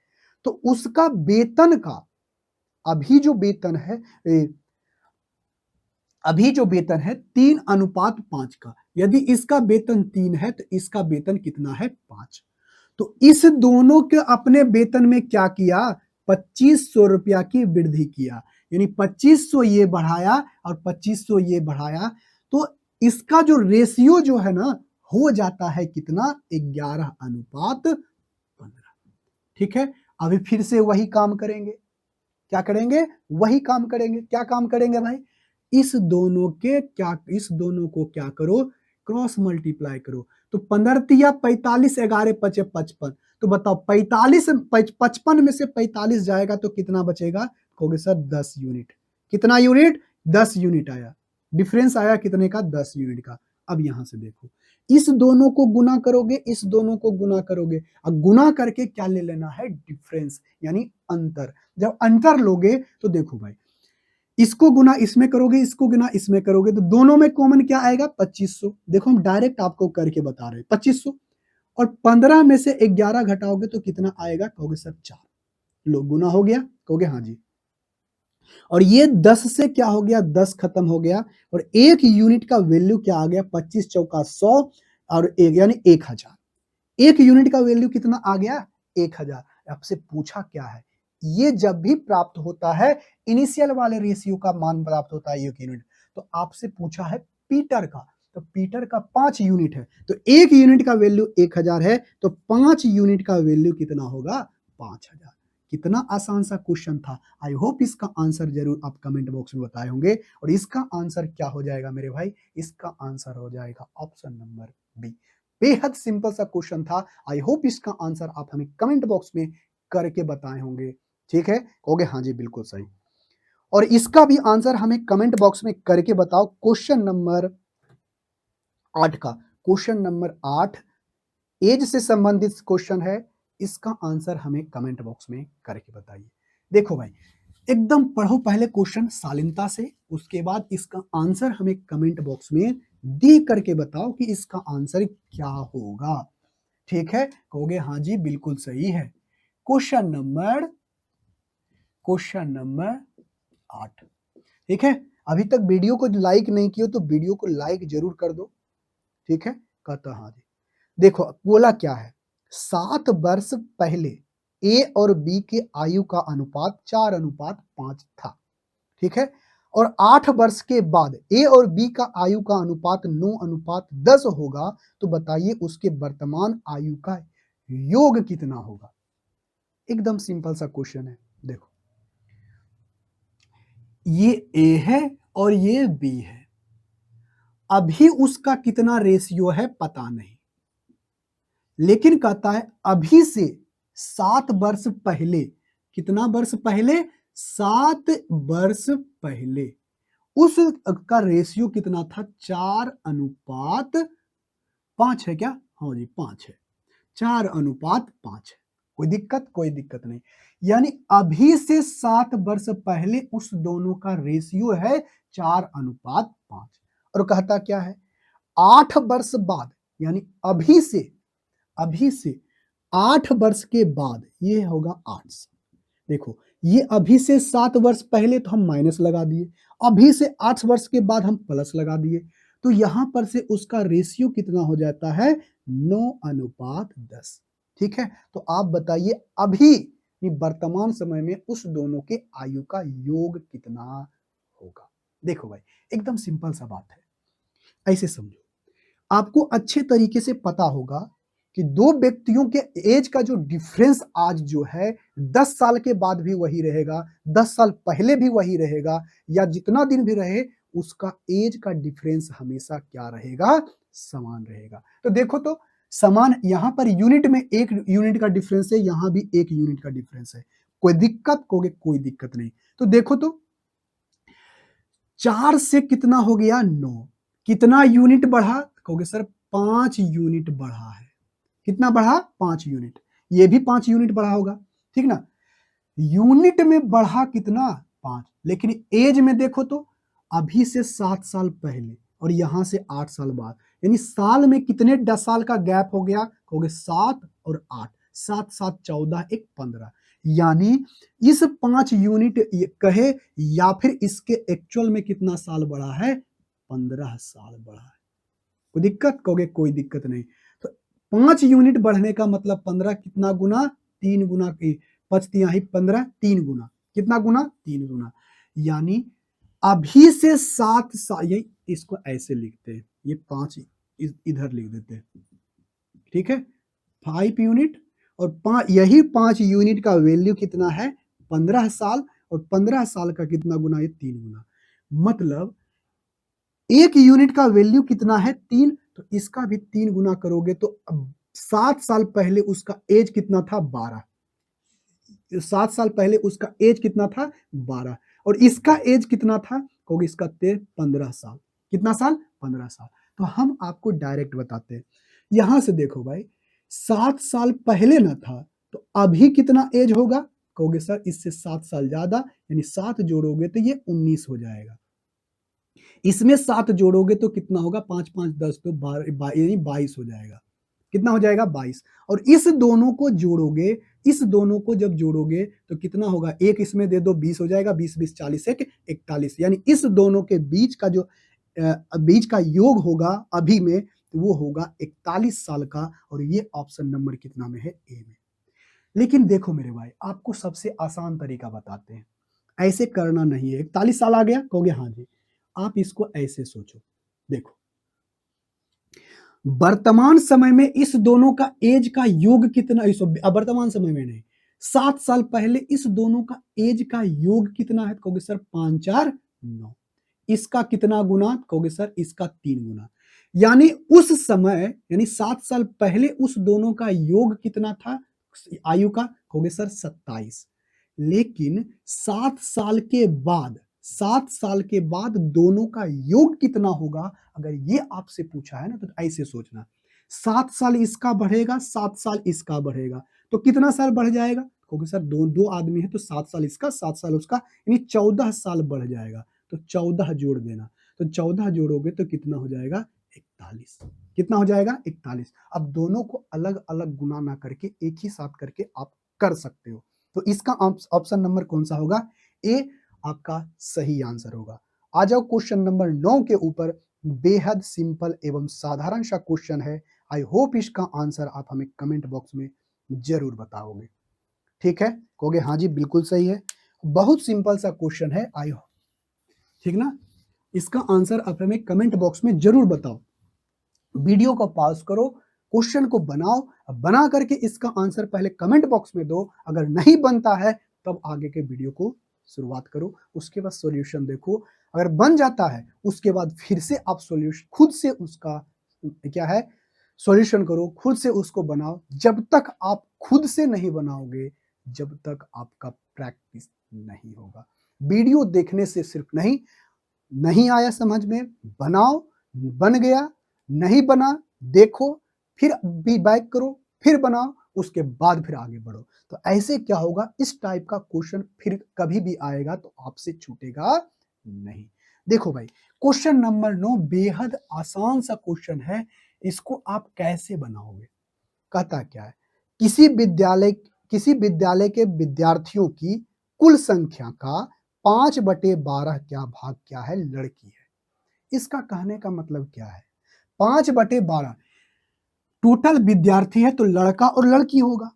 तो उसका वेतन का अभी जो वेतन है अभी जो वेतन है 3:5 का, यदि इसका वेतन 3 है तो इसका वेतन कितना है 5। तो इस दोनों के अपने वेतन में क्या किया, 2500 रुपया की वृद्धि किया, यानी 2500 ये बढ़ाया और 2500 ये बढ़ाया, तो इसका जो रेशियो जो है ना हो जाता है कितना, 11:15। ठीक है, अभी फिर से वही काम करेंगे, क्या करेंगे, वही काम करेंगे, क्या काम करेंगे भाई, इस दोनों को क्या करो, क्रॉस मल्टीप्लाई करो। तो 15 तिया 45, 11 पचे 55, तो बताओ 55 में से 45 जाएगा तो कितना बचेगा, कहोगे सर 10 यूनिट। कितना यूनिट, 10 यूनिट आया, डिफरेंस आया कितने का, 10 यूनिट का। अब यहां से देखो, इस दोनों को गुना करोगे, इस दोनों को गुना करोगे, अब गुना करके क्या ले लेना है, डिफरेंस, यानी अंतर। जब अंतर लोगे तो देखो भाई, इसको गुना इसमें करोगे, इसको गुना इसमें करोगे, तो दोनों में कॉमन क्या आएगा, 2500। देखो हम डायरेक्ट आपको करके बता रहे हैं, 2500। और 15 में से 11 घटाओगे तो कितना आएगा, कहोगे सर 4। लो गुना हो गया, कहोगे हाँ जी। और ये 10 से क्या हो गया, 10 खत्म हो गया, और 1 यूनिट का वैल्यू क्या आ गया, 25 चौका 100 और 1 यानी 1000। 1 यूनिट का वैल्यू कितना आ गया, 1000। आपसे पूछा क्या है, ये जब भी प्राप्त होता है, इनिशियल वाले रेशियो का मान प्राप्त होता है 1 यूनिट, तो आपसे पूछा है पीटर का, तो पीटर का 5 यूनिट है, तो 1 यूनिट का वैल्यू 1000 है, तो 5 यूनिट का वैल्यू कितना होगा, 5000। कितना आसान सा क्वेश्चन था। आई होप इसका आंसर जरूर आप कमेंट बॉक्स में बताए होंगे। और इसका आंसर क्या हो जाएगा मेरे भाई, इसका आंसर हो जाएगा ऑप्शन नंबर बी। बेहद सिंपल सा क्वेश्चन था। आई होप इसका आंसर आप हमें कमेंट बॉक्स में करके बताए होंगे। ठीक है, कहोगे हाँ जी बिल्कुल सही। और इसका भी आंसर हमें कमेंट बॉक्स में करके बताओ। क्वेश्चन नंबर 8 का, क्वेश्चन नंबर 8 एज से संबंधित क्वेश्चन है, इसका आंसर हमें कमेंट बॉक्स में करके बताइए। देखो भाई, एकदम पढ़ो पहले क्वेश्चन शालीनता से, उसके बाद इसका आंसर हमें कमेंट बॉक्स में दे करके बताओ कि इसका आंसर क्या होगा। ठीक है, कहोगे हाँ जी बिल्कुल सही है। Question number 8। ठीक है, अभी तक वीडियो को लाइक नहीं किया तो वीडियो को लाइक जरूर कर दो। ठीक है, कहता हाँ जी। देखो बोला क्या है, 7 वर्ष पहले ए और बी के आयु का अनुपात 4:5 था। ठीक है, और 8 वर्ष के बाद ए और बी का आयु का अनुपात 9:10 होगा, तो बताइए उसके वर्तमान आयु का योग कितना होगा। एकदम सिंपल सा क्वेश्चन है। देखो ये ए है और ये बी है, अभी उसका कितना रेशियो है पता नहीं, लेकिन कहता है अभी से 7 वर्ष पहले, कितना वर्ष पहले, 7 वर्ष पहले उस का रेशियो कितना था, 4:5 है क्या, हाँ जी 5 है, 4:5 है। कोई दिक्कत, कोई दिक्कत नहीं। यानी अभी से 7 वर्ष पहले उस दोनों का रेशियो है 4:5। और कहता क्या है, 8 वर्ष बाद, यानी अभी से 8 वर्ष के बाद ये होगा 8। देखो ये अभी से 7 वर्ष पहले तो हम माइनस लगा दिए, अभी से 8 वर्ष के बाद हम प्लस लगा दिए, तो यहां पर से उसका रेशियो कितना हो जाता है, 9:10। ठीक है, तो आप बताइए अभी वर्तमान समय में उस दोनों के आयु का योग कितना होगा। देखो भाई एकदम सिंपल सा बात है, ऐसे समझो, आपको अच्छे तरीके से पता होगा कि दो व्यक्तियों के एज का जो डिफरेंस आज जो है 10 साल के बाद भी वही रहेगा, 10 साल पहले भी वही रहेगा, या जितना दिन भी रहे उसका एज का डिफरेंस हमेशा क्या रहेगा, समान रहेगा। तो देखो तो समान, यहां पर यूनिट में 1 यूनिट का डिफरेंस है, यहां भी 1 यूनिट का डिफरेंस है। कोई दिक्कत, कहोगे कोई दिक्कत नहीं। तो देखो तो 4 से कितना हो गया, 9, कितना यूनिट बढ़ा, कहोगे सर 5 यूनिट बढ़ा है। कितना बढ़ा, 5 यूनिट। ये भी 5 यूनिट बढ़ा होगा, ठीक ना। यूनिट में बढ़ा कितना, 5, लेकिन एज में देखो तो अभी से 7 साल पहले और यहां से 8 साल बाद, यानी साल में कितने 10 साल का गैप हो गया, कहोगे 7 और 8, 7 7 14 1 15, यानी इस 5 यूनिट कहे या फिर इसके एक्चुअल में कितना साल बढ़ा है, 15 साल बढ़ा है। कोई दिक्कत? कहोगे कोई दिक्कत नहीं। तो 5 यूनिट बढ़ने का मतलब 15 कितना गुना, 3 गुना की 5 तिहाई 15, 3 गुना कितना गुना, 3 गुना। यानी अभी से 7 साल, ये इसको ऐसे लिखते हैं, ये 5 इधर लिख देते हैं, ठीक है, 5 यूनिट और यही 5 यूनिट का वैल्यू कितना है, 15 साल, और 15 साल का कितना गुना है, 3 गुना। मतलब 1 यूनिट का वैल्यू कितना है, 3, तो इसका भी 3 गुना करोगे तो अब 7 साल पहले उसका एज कितना था, 12। 7 साल पहले उसका एज कितना था, 12, और इसका एज कितना था, कहोगे इसका 15 साल। कितना साल, 15 साल। तो हम आपको डायरेक्ट बताते हैं, यहां से देखो भाई, 7 साल पहले ना था तो अभी कितना एज होगा, कहोगे सर इससे 7 साल ज्यादा, यानी 7 जोड़ोगे तो ये 19 हो जाएगा। इसमें 7 जोड़ोगे तो कितना होगा, 5 5 10 तो 12 यानी 22 हो जाएगा। कितना हो जाएगा, 22। और इस दोनों को जोड़ोगे, इस दोनों को जब जोड़ोगे तो कितना होगा, एक इसमें दे दो, 20 हो जाएगा, 20 20 40 एक 41, यानी इस दोनों के बीच का जो बीच का योग होगा अभी में, तो वो होगा 41 साल का, और ये ऑप्शन नंबर कितना में है, ए में। लेकिन देखो मेरे भाई, आपको सबसे आसान तरीका बताते हैं, ऐसे करना नहीं है। 41 साल आ गया, कहोगे हाँ जी। आप इसको ऐसे सोचो, देखो वर्तमान समय में इस दोनों का एज का योग कितना, वर्तमान समय में नहीं, 7 साल पहले इस दोनों का एज का योग कितना है, कहोगे सर 5 4 9। इसका कितना गुना, कहोगे सर इसका 3 गुना। यानी उस समय, यानी 7 साल पहले उस दोनों का योग कितना था आयु का, कहोगे सर 27। लेकिन 7 साल के बाद, 7 साल के बाद दोनों का योग कितना होगा, अगर ये आपसे पूछा है ना, तो ऐसे सोचना, 7 साल इसका बढ़ेगा, 7 साल इसका बढ़ेगा, तो कितना साल बढ़ जाएगा, क्योंकि सर दो दो आदमी है तो 7 साल इसका 7 साल उसका, यानी 14 साल बढ़ जाएगा। तो 14 जोड़ देना, तो 14 जोड़ोगे तो कितना हो जाएगा, 41। कितना हो जाएगा, 41। अब दोनों को अलग अलग गुना ना करके एक ही साथ करके आप कर सकते हो। तो इसका ऑप्शन नंबर कौन सा होगा, ए आपका सही आंसर होगा। आ जाओ क्वेश्चन नंबर 9 के ऊपर, बेहद सिंपल एवं साधारण सा क्वेश्चन है। आई होप इसका आंसर आप हमें कमेंट बॉक्स में जरूर बताओगे, ठीक है, कहोगे हाँ जी बिल्कुल सही है। बहुत सिंपल सा क्वेश्चन है, आई होप, ठीक ना। इसका आंसर आप हमें कमेंट बॉक्स में जरूर बताओ। वीडियो को पॉज करो, क्वेश्चन को बनाओ, बना करके इसका आंसर पहले कमेंट बॉक्स में दो। अगर नहीं बनता है तब आगे के वीडियो को शुरुआत करो, उसके बाद सॉल्यूशन देखो। अगर बन जाता है उसके बाद फिर से आप सॉल्यूशन खुद से उसका क्या है, सॉल्यूशन करो, खुद से उसको बनाओ। जब तक आप खुद से नहीं बनाओगे, जब तक आपका प्रैक्टिस नहीं होगा। वीडियो देखने से सिर्फ नहीं, नहीं आया समझ में, बनाओ, बन गया, नहीं बना, देखो, फिर भी बैक करो, फिर बनाओ, उसके बाद फिर आगे बढ़ो। तो ऐसे क्या होगा, इस टाइप का क्वेश्चन फिर कभी भी आएगा तो आपसे छूटेगा नहीं। देखो भाई, क्वेश्चन नंबर 9 बेहद आसान सा क्वेश्चन है, इसको आप कैसे बनाओगे। कहता क्या है, किसी विद्यालय के विद्यार्थियों की कुल संख्या का 5/12 क्या भाग क्या है, लड़की है। इसका कहने का मतलब क्या है, 5/12 टोटल विद्यार्थी है तो लड़का और लड़की होगा,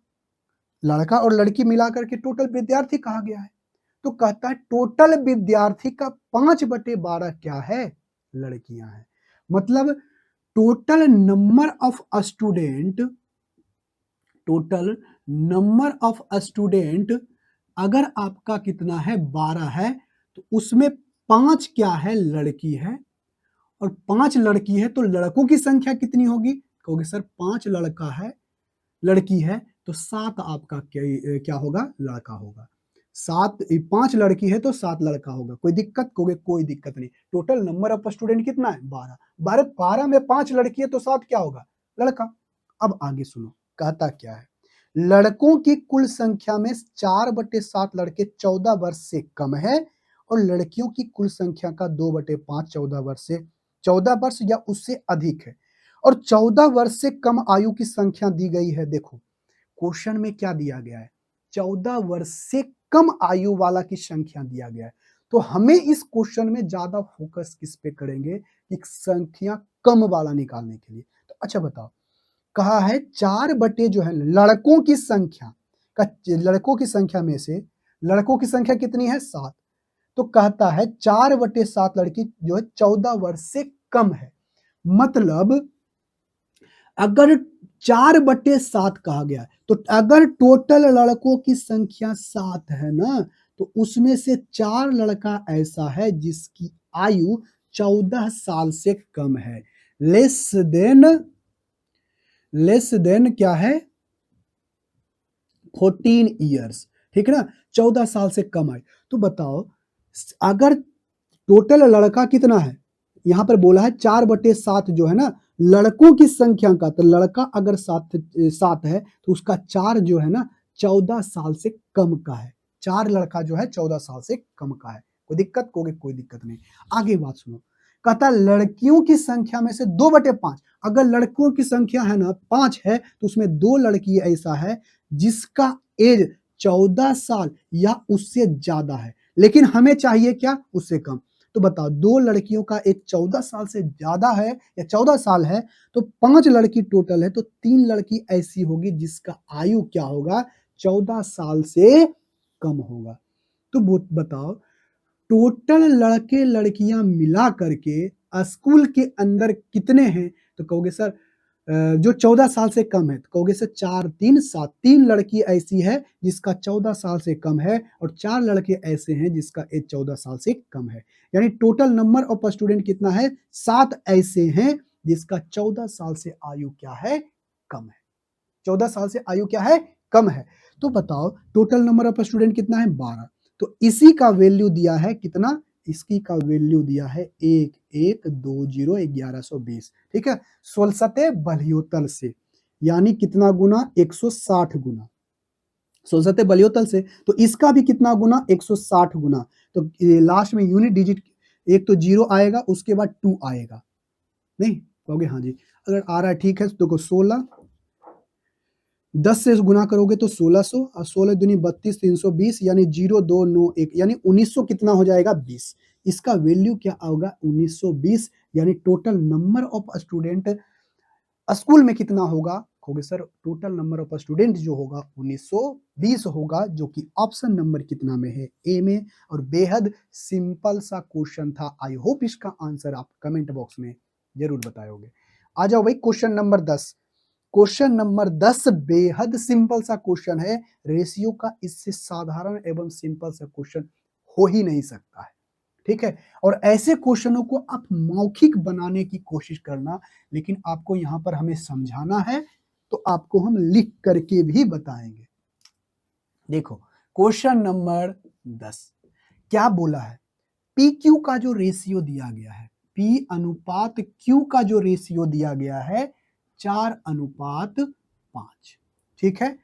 लड़का और लड़की मिलाकर के टोटल विद्यार्थी कहा गया है। तो कहता है टोटल विद्यार्थी का 5/12 क्या है, लड़कियां हैं। मतलब total number of student, total number of student अगर आपका कितना है, 12 है, तो उसमें 5 क्या है, लड़की है, और 5 लड़की है, तो लड़कों की संख्या कितनी होगी, कहोगे सर 5 लड़का है, लड़की है, तो 7 आपका क्या होगा, लड़का होगा। 7, 5 लड़की है तो 7 लड़का होगा। कोई दिक्कत, कहोगे कोई दिक्कत नहीं। टोटल नंबर ऑफ स्टूडेंट कितना है, 12। 12 में 5 लड़की है तो 7 क्या होगा, लड़का। अब आगे सुनो, कहता क्या है, लड़कों की कुल संख्या में 4/7 लड़के 14 वर्ष से कम है, और लड़कियों की कुल संख्या का 2/5 14 वर्ष या उससे अधिक है, और 14 वर्ष से कम आयु की संख्या दी गई है। देखो क्वेश्चन में क्या दिया गया है, 14 वर्ष से कम आयु वाला की संख्या दिया गया है। तो हमें इस क्वेश्चन में ज्यादा फोकस किस पे करेंगे कि संख्या कम वाला निकालने के लिए। तो अच्छा बताओ, कहा है 4 बटे जो है लड़कों की संख्या का, लड़कों की संख्या में से लड़कों की संख्या कितनी है 7, तो कहता है 4/7 लड़की जो है 14 वर्ष से कम है। मतलब अगर 4/7 कहा गया तो अगर टोटल लड़कों की संख्या 7 है ना, तो उसमें से 4 लड़का ऐसा है जिसकी आयु 14 साल से कम है। लेस देन क्या है 14 ईयर्स, ठीक है ना, 14 साल से कम है। तो बताओ अगर टोटल लड़का कितना है, यहां पर बोला है 4/7 जो है ना लड़कों की संख्या का, तो लड़का अगर 7 है तो उसका 4 जो है ना 14 साल से कम का है। 4 लड़का जो है 14 साल से कम का है। कोई दिक्कत? कोई दिक्कत नहीं। आगे बात सुनो, कहता लड़कियों की संख्या में से 2/5, अगर लड़कों की संख्या है ना 5 है तो उसमें 2 लड़की ऐसा है जिसका एज 14 साल या उससे ज्यादा है, लेकिन हमें चाहिए क्या उससे कम। तो बताओ 2 लड़कियों का एज 14 साल से ज्यादा है या 14 साल है, तो 5 लड़की टोटल है, तो 3 लड़की ऐसी होगी जिसका आयु क्या होगा 14 साल से कम होगा। तो बताओ टोटल लड़के लड़कियां मिला करके स्कूल के अंदर कितने हैं, तो कहोगे सर जो 14 साल से कम है, तो कहोगे सर 4 3 7, 3 लड़की ऐसी है जिसका 14 साल से कम है और 4 लड़के ऐसे हैं जिसका एज 14 साल से कम है। यानी टोटल नंबर ऑफ स्टूडेंट कितना है 7 ऐसे हैं जिसका 14 साल से आयु क्या है कम है। 14 साल से आयु क्या है कम है। तो बताओ टोटल नंबर ऑफ स्टूडेंट कितना है 12। तो इसी का वैल्यू दिया है कितना, इसकी का वैल्यू दिया है 1120 ठीक है। 16 बलियोतल से यानी कितना गुना 160 गुना 16 बलियोतल से, तो इसका भी कितना गुना 160 गुना। तो लास्ट में यूनिट डिजिट एक तो 0 आएगा उसके बाद 2 आएगा, नहीं कहोगे हाँ जी। अगर आ रहा है ठीक है तो देखो 16 10 से गुना करोगे तो 1600 और 16 दूनी 32 320 यानी 0291 यानी 1900 कितना हो जाएगा 20। इसका वैल्यू क्या होगा 1920। यानी total number of student school में कितना होगा, कहोगे sir total number of student जो होगा 1920 होगा, जो कि ऑप्शन नंबर कितना में है ए में। और बेहद सिंपल सा क्वेश्चन था। आई होप इसका आंसर आप कमेंट बॉक्स में जरूर बताओगे। आ जाओ भाई क्वेश्चन नंबर 10। क्वेश्चन नंबर 10 बेहद सिंपल सा क्वेश्चन है। रेशियो का इससे साधारण एवं सिंपल सा क्वेश्चन हो ही नहीं सकता है, ठीक है। और ऐसे क्वेश्चनों को आप मौखिक बनाने की कोशिश करना, लेकिन आपको यहां पर हमें समझाना है तो आपको हम लिख करके भी बताएंगे। देखो क्वेश्चन नंबर 10 क्या बोला है, पी क्यू का जो रेशियो दिया गया है, पी अनुपात क्यू का जो रेशियो दिया गया है 4:5, ठीक है।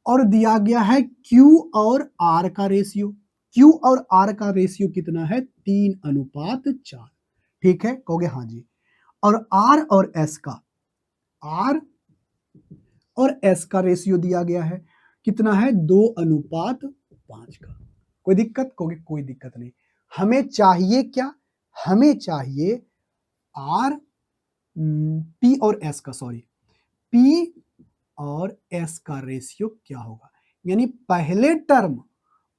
और दिया गया है क्यू और आर का रेशियो, क्यू और आर का रेशियो कितना है 3:4, ठीक है कहोगे हाँ जी। और आर और एस का, आर और एस का रेशियो दिया गया है कितना है 2:5 का। कोई दिक्कत, कहोगे कोई दिक्कत नहीं। हमें चाहिए क्या, हमें चाहिए आर पी और एस का, सॉरी पी और एस का रेशियो क्या होगा, यानी पहले टर्म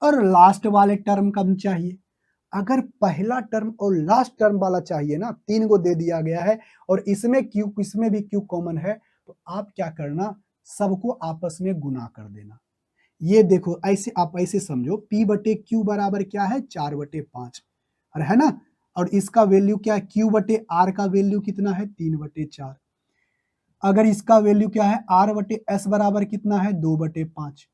और लास्ट वाले टर्म का चाहिए। अगर पहला टर्म और लास्ट टर्म वाला चाहिए ना, 3 को दे दिया गया है और इसमें क्यू, इसमें भी क्यू कॉमन है, तो आप क्या करना सबको आपस में गुना कर देना। ये देखो ऐसे आप ऐसे समझो P बटे Q बराबर क्या है 4/5, और है ना। और इसका वैल्यू क्या है Q बटे R का वैल्यू कितना है 3/4। अगर इसका वैल्यू क्या है R बटे S बराबर कितना है 2/5।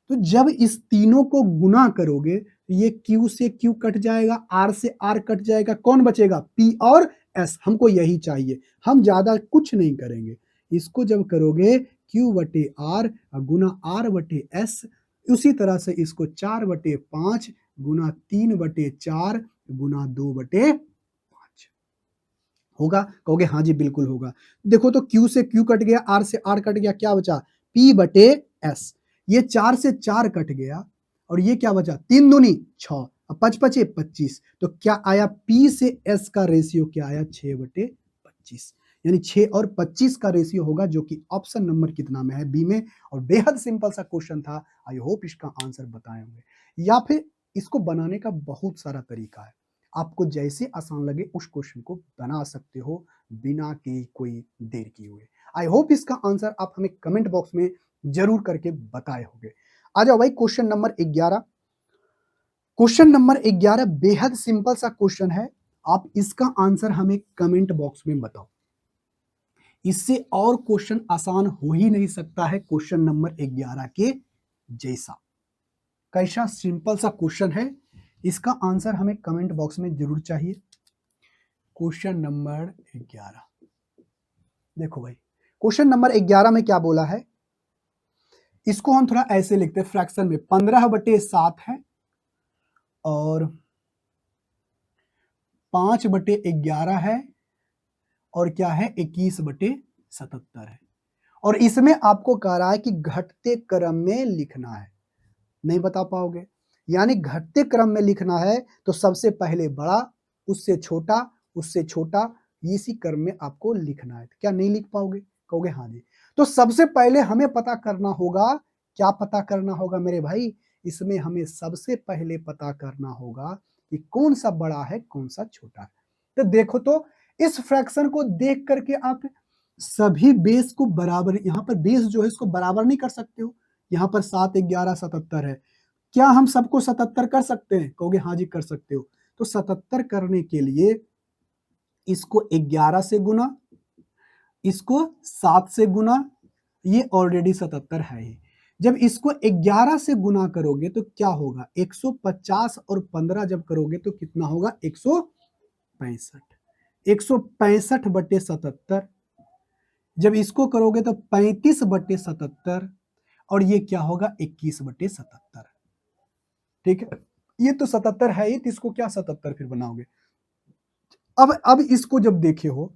तो जब इस तीनों को गुना करोगे तो ये Q से Q कट जाएगा, R से R कट जाएगा, कौन बचेगा P और S। हमको यही चाहिए, हम ज्यादा कुछ नहीं करेंगे। इसको जब करोगे Q बटे R गुना R बटे S, उसी तरह से इसको 4/5 गुना 3/4 गुना 2/5 होगा, कहोगे हाँ जी बिल्कुल होगा। देखो तो Q से Q कट गया, R से R कट गया, क्या बचा P बटे S। ये 4 से 4 कट गया और ये क्या बचा, 3 दूनी 6, अब 5 पचे 25, तो क्या आया, P से S का रेशियो क्या आया, 6/25, यानी 6 और 25 का रेशियो होगा, जो कि ऑप्शन नंबर कितना में है, बी में। और बेहद सिंपल सा क्वेश्चन था, आई होप इसका आंसर बताए होंगे। या फिर इसको बनाने का बहुत सारा तरीका है, आपको जैसे आसान लगे उस क्वेश्चन को बना सकते हो बिना कि कोई देर किए हुए। आई होप इसका आंसर आप हमें कमेंट बॉक्स में जरूर करके बताए होंगे। आ जाओ भाई क्वेश्चन नंबर 11। क्वेश्चन नंबर 11 बेहद सिंपल सा क्वेश्चन है, आप इसका आंसर हमें कमेंट बॉक्स में बताओ। इससे और क्वेश्चन आसान हो ही नहीं सकता है क्वेश्चन नंबर 11 के जैसा। कैसा सिंपल सा क्वेश्चन है, इसका आंसर हमें कमेंट बॉक्स में जरूर चाहिए। क्वेश्चन नंबर 11 देखो भाई, क्वेश्चन नंबर 11 में क्या बोला है, इसको हम थोड़ा ऐसे लिखते हैं फ्रैक्शन में, 15/7 है और 5/11 है और क्या है, 21/77 है। और इसमें आपको कह रहा है कि घटते क्रम में लिखना है, नहीं बता पाओगे, यानी घटते क्रम में लिखना है तो सबसे पहले बड़ा, उससे छोटा, उससे छोटा, इसी क्रम में आपको लिखना है। क्या नहीं लिख पाओगे, कहोगे हाँ जी। तो सबसे पहले हमें पता करना होगा, क्या पता करना होगा मेरे भाई, इसमें हमें सबसे पहले पता करना होगा कि कौन सा बड़ा है कौन सा छोटा है। तो देखो, तो इस फ्रैक्शन को देख करके आप सभी बेस को बराबर, यहाँ पर बेस जो है इसको बराबर नहीं कर सकते हो। यहाँ पर 7, 11, 77 है, क्या हम सबको 77 कर सकते हैं, कहोगे हाँ जी कर सकते हो। तो 77 करने के लिए इसको 11 से गुना, इसको 7 से गुना, ये ऑलरेडी 77 है ही। जब इसको 11 से गुना करोगे तो क्या होगा, 150 और 15 जब करोगे तो कितना होगा, 165, 165/77। जब इसको करोगे तो 35/77 और ये क्या होगा, 21/77। ठीक है, ये तो 77 है ही, तो इसको क्या 77 फिर बनाओगे। अब इसको जब देखे हो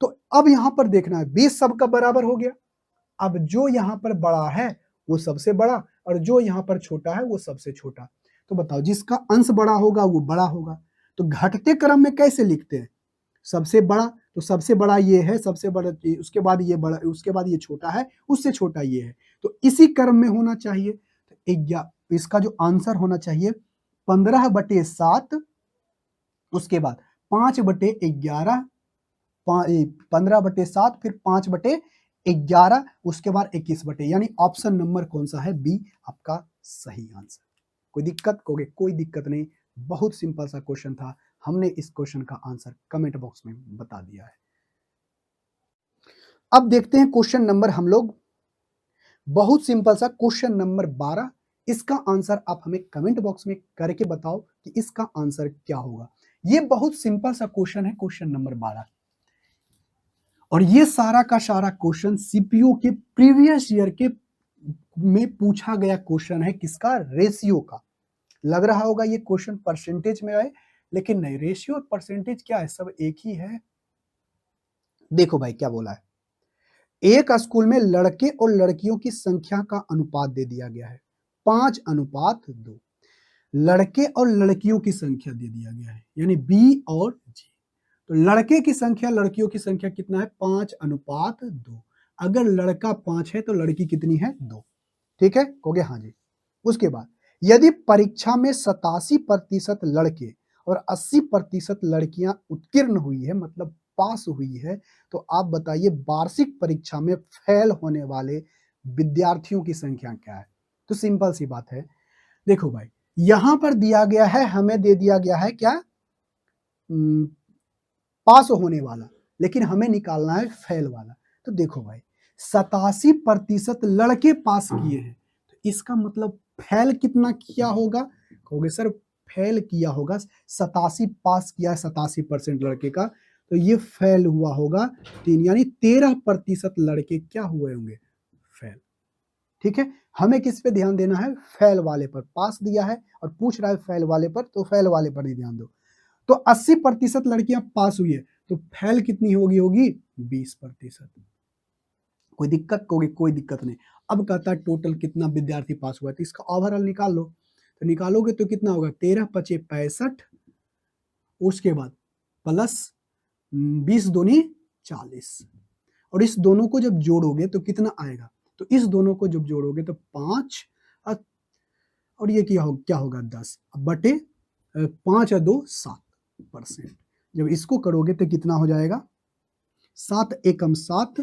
तो अब यहां पर देखना है, बेस सबका बराबर हो गया। अब जो यहां पर बड़ा है वो सबसे बड़ा और जो यहां पर छोटा है वो सबसे छोटा। तो बताओ, जिसका अंश बड़ा होगा वो बड़ा होगा। तो घटते क्रम में कैसे लिखते हैं, सबसे बड़ा, तो सबसे बड़ा ये है, सबसे बड़ा उसके बाद ये बड़ा, उसके बाद ये छोटा है, उससे छोटा ये है, तो इसी क्रम में होना चाहिए। तो इसका जो आंसर होना चाहिए 15/7, उसके बाद 5/11, 15/7, फिर 5/11, उसके बाद 21 यानी ऑप्शन नंबर कौन सा है, बी आपका सही आंसर। कोई दिक्कत, कहोगे कोई दिक्कत नहीं, बहुत सिंपल सा क्वेश्चन था, हमने इस क्वेश्चन का आंसर कमेंट बॉक्स में बता दिया है। अब देखते हैं क्वेश्चन नंबर हम लोग, बहुत सिंपल सा क्वेश्चन नंबर 12, इसका आंसर आप हमें कमेंट बॉक्स में करके बताओ कि इसका आंसर क्या होगा। ये बहुत सिंपल सा क्वेश्चन है, क्वेश्चन नंबर 12, और ये सारा का सारा क्वेश्चन सीपीयू के प्रीवियस ईयर के में पूछा गया क्वेश्चन है, किसका, रेशियो का। लग रहा होगा ये क्वेश्चन परसेंटेज में है, लेकिन नहीं, रेशियो और परसेंटेज क्या है, सब एक ही है। देखो भाई क्या बोला है, एक स्कूल में लड़के और लड़कियों की संख्या का अनुपात दे दिया गया है 5:2, लड़के और लड़कियों की संख्या दे दिया गया है, यानी बी और जी। तो लड़के की संख्या लड़कियों की संख्या कितना है, 5:2। अगर लड़का 5 है तो लड़की कितनी है, 2। ठीक है, कहोगे हाँ जी। उसके बाद यदि परीक्षा में 87% लड़के और 80% लड़कियां उत्तीर्ण हुई है, मतलब पास हुई है, तो आप बताइए वार्षिक परीक्षा में फेल होने वाले विद्यार्थियों की संख्या क्या है। तो सिंपल सी बात है, देखो भाई यहां पर दिया गया है, हमें दे दिया गया है क्या, पास होने वाला, लेकिन हमें निकालना है फेल वाला। तो देखो भाई 87% लड़के पास किए हैं, तो इसका मतलब फेल कितना किया होगा, कहोगे सर फेल किया होगा 87, पास किया है 87% लड़के का, तो ये फेल हुआ होगा 3, यानी 13% लड़के क्या हुए होंगे, फेल। ठीक है, हमें किस पे ध्यान देना है, फेल वाले पर। पास दिया है और पूछ रहा है फेल वाले पर, तो फेल वाले पर ही ध्यान दो। तो 80% लड़कियां पास हुई है, तो फेल कितनी होगी, 20%। कोई दिक्कत? कहोगे कोई दिक्कत नहीं। अब कहता है टोटल कितना विद्यार्थी पास हुआ है, तो इसका ओवरऑल निकाल लो। तो निकालोगे तो कितना होगा 13 पचे 65, उसके बाद प्लस 20 दूनी 40, और इस दोनों को जब जोड़ोगे तो कितना आएगा? तो इस दोनों को जब जोड़ोगे तो 5 और ये क्या होगा 10 बटे 5 या 2 7%। जब इसको करोगे तो कितना हो जाएगा? 7 एकम 7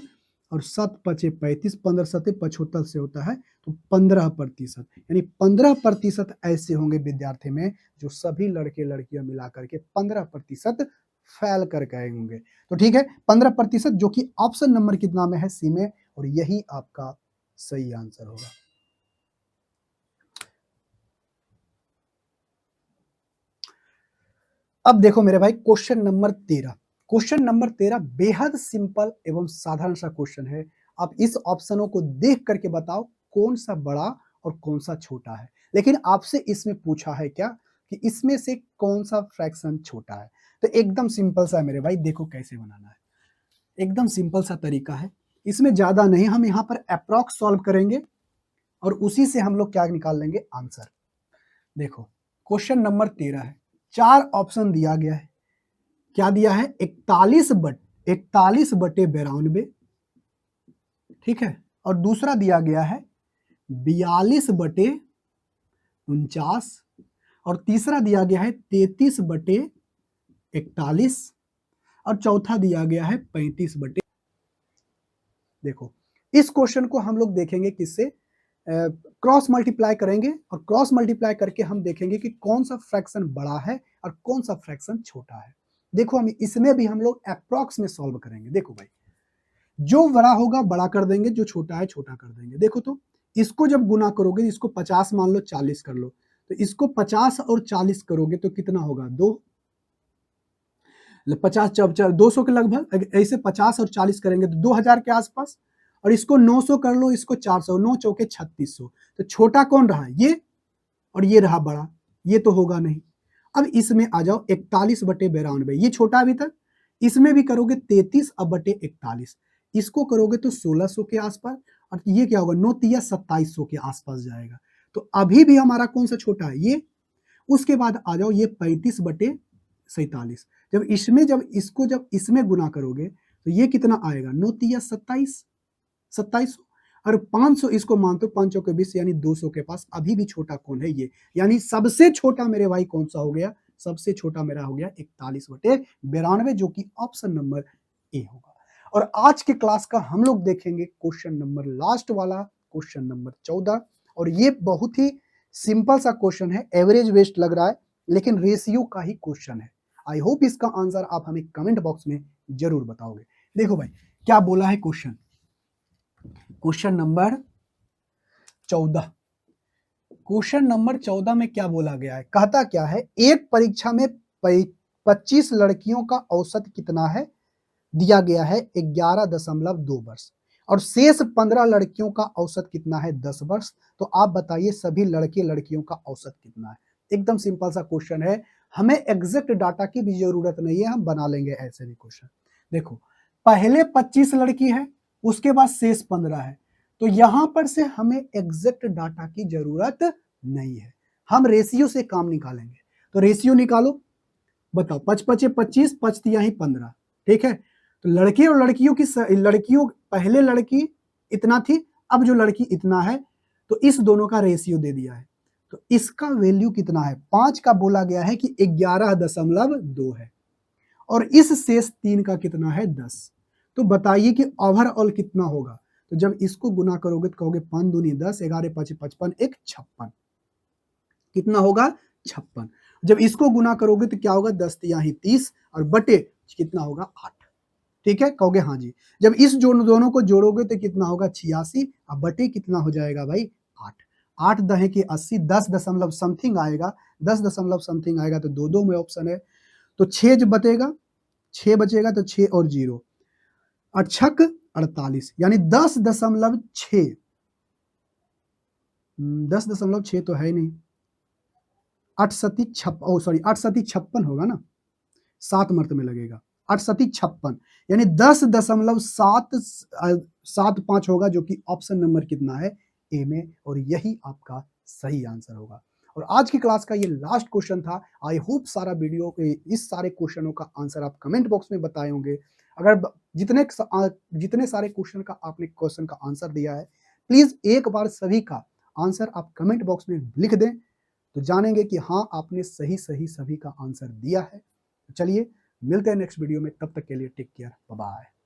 और 7 पचे 35, 15 सते 75 से होता है, तो 15%, यानी 15% ऐसे होंगे विद्यार्थी में जो सभी लड़के लड़कियां मिला करके 15% फेल कर गए होंगे। तो ठीक है, 15%, जो कि ऑप्शन नंबर कितना में है? सी में, और यही आपका सही आंसर होगा। अब देखो मेरे भाई, क्वेश्चन नंबर 13। क्वेश्चन नंबर 13 बेहद सिंपल एवं साधारण सा क्वेश्चन है। आप इस ऑप्शनों को देख करके बताओ कौन सा बड़ा और कौन सा छोटा है। लेकिन आपसे इसमें पूछा है क्या कि इसमें से कौन सा फ्रैक्शन छोटा है। तो एकदम सिंपल सा है मेरे भाई, देखो कैसे बनाना है। एकदम सिंपल सा तरीका है, इसमें ज्यादा नहीं, हम यहाँ पर अप्रॉक्स सॉल्व करेंगे और उसी से हम लोग क्या निकाल लेंगे? आंसर। देखो क्वेश्चन नंबर 13 है, 4 ऑप्शन दिया गया है। क्या दिया है? 41 बटे 92, ठीक है, और दूसरा दिया गया है 42 बटे 49, और तीसरा दिया गया है 33 बटे 41, और चौथा दिया गया है 35 बटे। देखो इस क्वेश्चन को हम लोग देखेंगे किससे? क्रॉस मल्टीप्लाई करेंगे, और क्रॉस मल्टीप्लाई करके हम देखेंगे कि कौन सा फ्रैक्शन बड़ा है और कौन सा फ्रैक्शन छोटा है। देखो हम इसमें भी हम लोग अप्रॉक्स में सॉल्व करेंगे। देखो भाई, जो बड़ा होगा बड़ा कर देंगे, जो छोटा है छोटा कर देंगे। देखो तो इसको जब गुना करोगे, इसको 50 मान लो, 40 कर लो, तो इसको 50 और 40 करोगे तो कितना होगा? 2, 50 200 के लगभग। ऐसे 50 और 40 करेंगे तो 2000 के आसपास, और इसको 900 कर लो, इसको 400, 9 चौके 3600। तो छोटा कौन रहा? ये, और ये रहा बड़ा, ये तो होगा नहीं। अब इसमें आ जाओ 41 बटे 92, ये छोटा अभी तक। इसमें भी करोगे 33 अब बटे 41, इसको करोगे तो 1600 के आसपास, और ये क्या होगा? 9 तिया 2700 के आसपास जाएगा। तो अभी भी हमारा कौन सा छोटा है? ये। उसके बाद आ जाओ ये 35 बटे 47, जब इसमें गुना करोगे तो ये कितना आएगा? 9 तिया 27, 2700, और 500 इसको मानते हो, 5 के 20 यानी 200 के पास। अभी भी छोटा कौन है? ये। यानी सबसे छोटा मेरे भाई कौन सा हो गया? सबसे छोटा मेरा हो गया 41 बटे 92, जो कि ऑप्शन नंबर ए होगा। और आज के क्लास का हम लोग देखेंगे क्वेश्चन नंबर लास्ट वाला, क्वेश्चन नंबर 14। और ये बहुत ही सिंपल सा क्वेश्चन है, एवरेज बेस्ड लग रहा है, लेकिन रेशियो का ही क्वेश्चन है। आई होप इसका आंसर आप हमें कमेंट बॉक्स में जरूर बताओगे। देखो भाई क्या बोला है question, question number 14। Question number 14 में क्या बोला गया है? कहता क्या है? एक परीक्षा में 25 लड़कियों का औसत कितना है? दिया गया है 11.2 वर्ष, और शेष 15 लड़कियों का औसत कितना है? 10 वर्ष। तो आप बताइए सभी लड़के लड़कियों का औसत कितना है? एकदम सिंपल सा क्वेश्चन है, हमें एग्जैक्ट डाटा की भी जरूरत नहीं है, हम बना लेंगे ऐसे भी क्वेश्चन। देखो पहले 25 लड़की है, उसके बाद शेष 15 है, तो यहां पर से हमें एग्जैक्ट डाटा की जरूरत नहीं है, हम रेशियो से काम निकालेंगे। तो रेशियो निकालो, बताओ 5 पचे 25, 5 तिया ही 15, ठीक है। तो लड़के और लड़कियों की लड़कियों, पहले लड़की इतना थी, अब जो लड़की इतना है, तो इस दोनों का रेशियो दे दिया है। तो इसका वैल्यू कितना है? 5 का बोला गया है कि 11.2 है, और इस शेष 3 का कितना है? 10। तो बताइए कि ओवरऑल कितना होगा? तो जब इसको गुना करोगे तो कहोगे 5 दूनी 10, 11 5 55, 1 56, कितना होगा? 56। जब इसको गुना करोगे तो क्या होगा? 10 तिया ही 30, और बटे कितना होगा? 8, ठीक है। कहोगे हाँ जी। जब इस दोनों को जोड़ोगे तो कितना होगा? 86, और बटे कितना हो जाएगा भाई? 8। 8 दहे की 80, 10 दशमलव समथिंग आएगा, 10 दशमलव समथिंग आएगा, तो दो दो में ऑप्शन है, तो 6 जब बचेगा, 6 बचेगा, तो 6 और 0, और छक 48, यानी 10.6, 10.6 तो है ही नहीं, 8 सती 56 होगा ना, 7 मर्त में लगेगा, 8 सती 56 यानी 10.75 होगा जो कि ऑप्शन नंबर कितना है ए में और यही आपका सही आंसर होगा। और आज की क्लास का ये लास्ट क्वेश्चन था। आई होप सारा वीडियो के इस सारे क्वेश्चनों का आंसर आप कमेंट बॉक्स में बताए होंगे। अगर जितने सारे क्वेश्चन का आंसर दिया है प्लीज एक बार सभी का आंसर आप कमेंट बॉक्स में लिख दें तो जानेंगे कि हाँ आपने सही सही सभी का आंसर दिया है। चलिए मिलते हैं नेक्स्ट वीडियो में, तब तक के लिए टेक केयर, बाय बाय।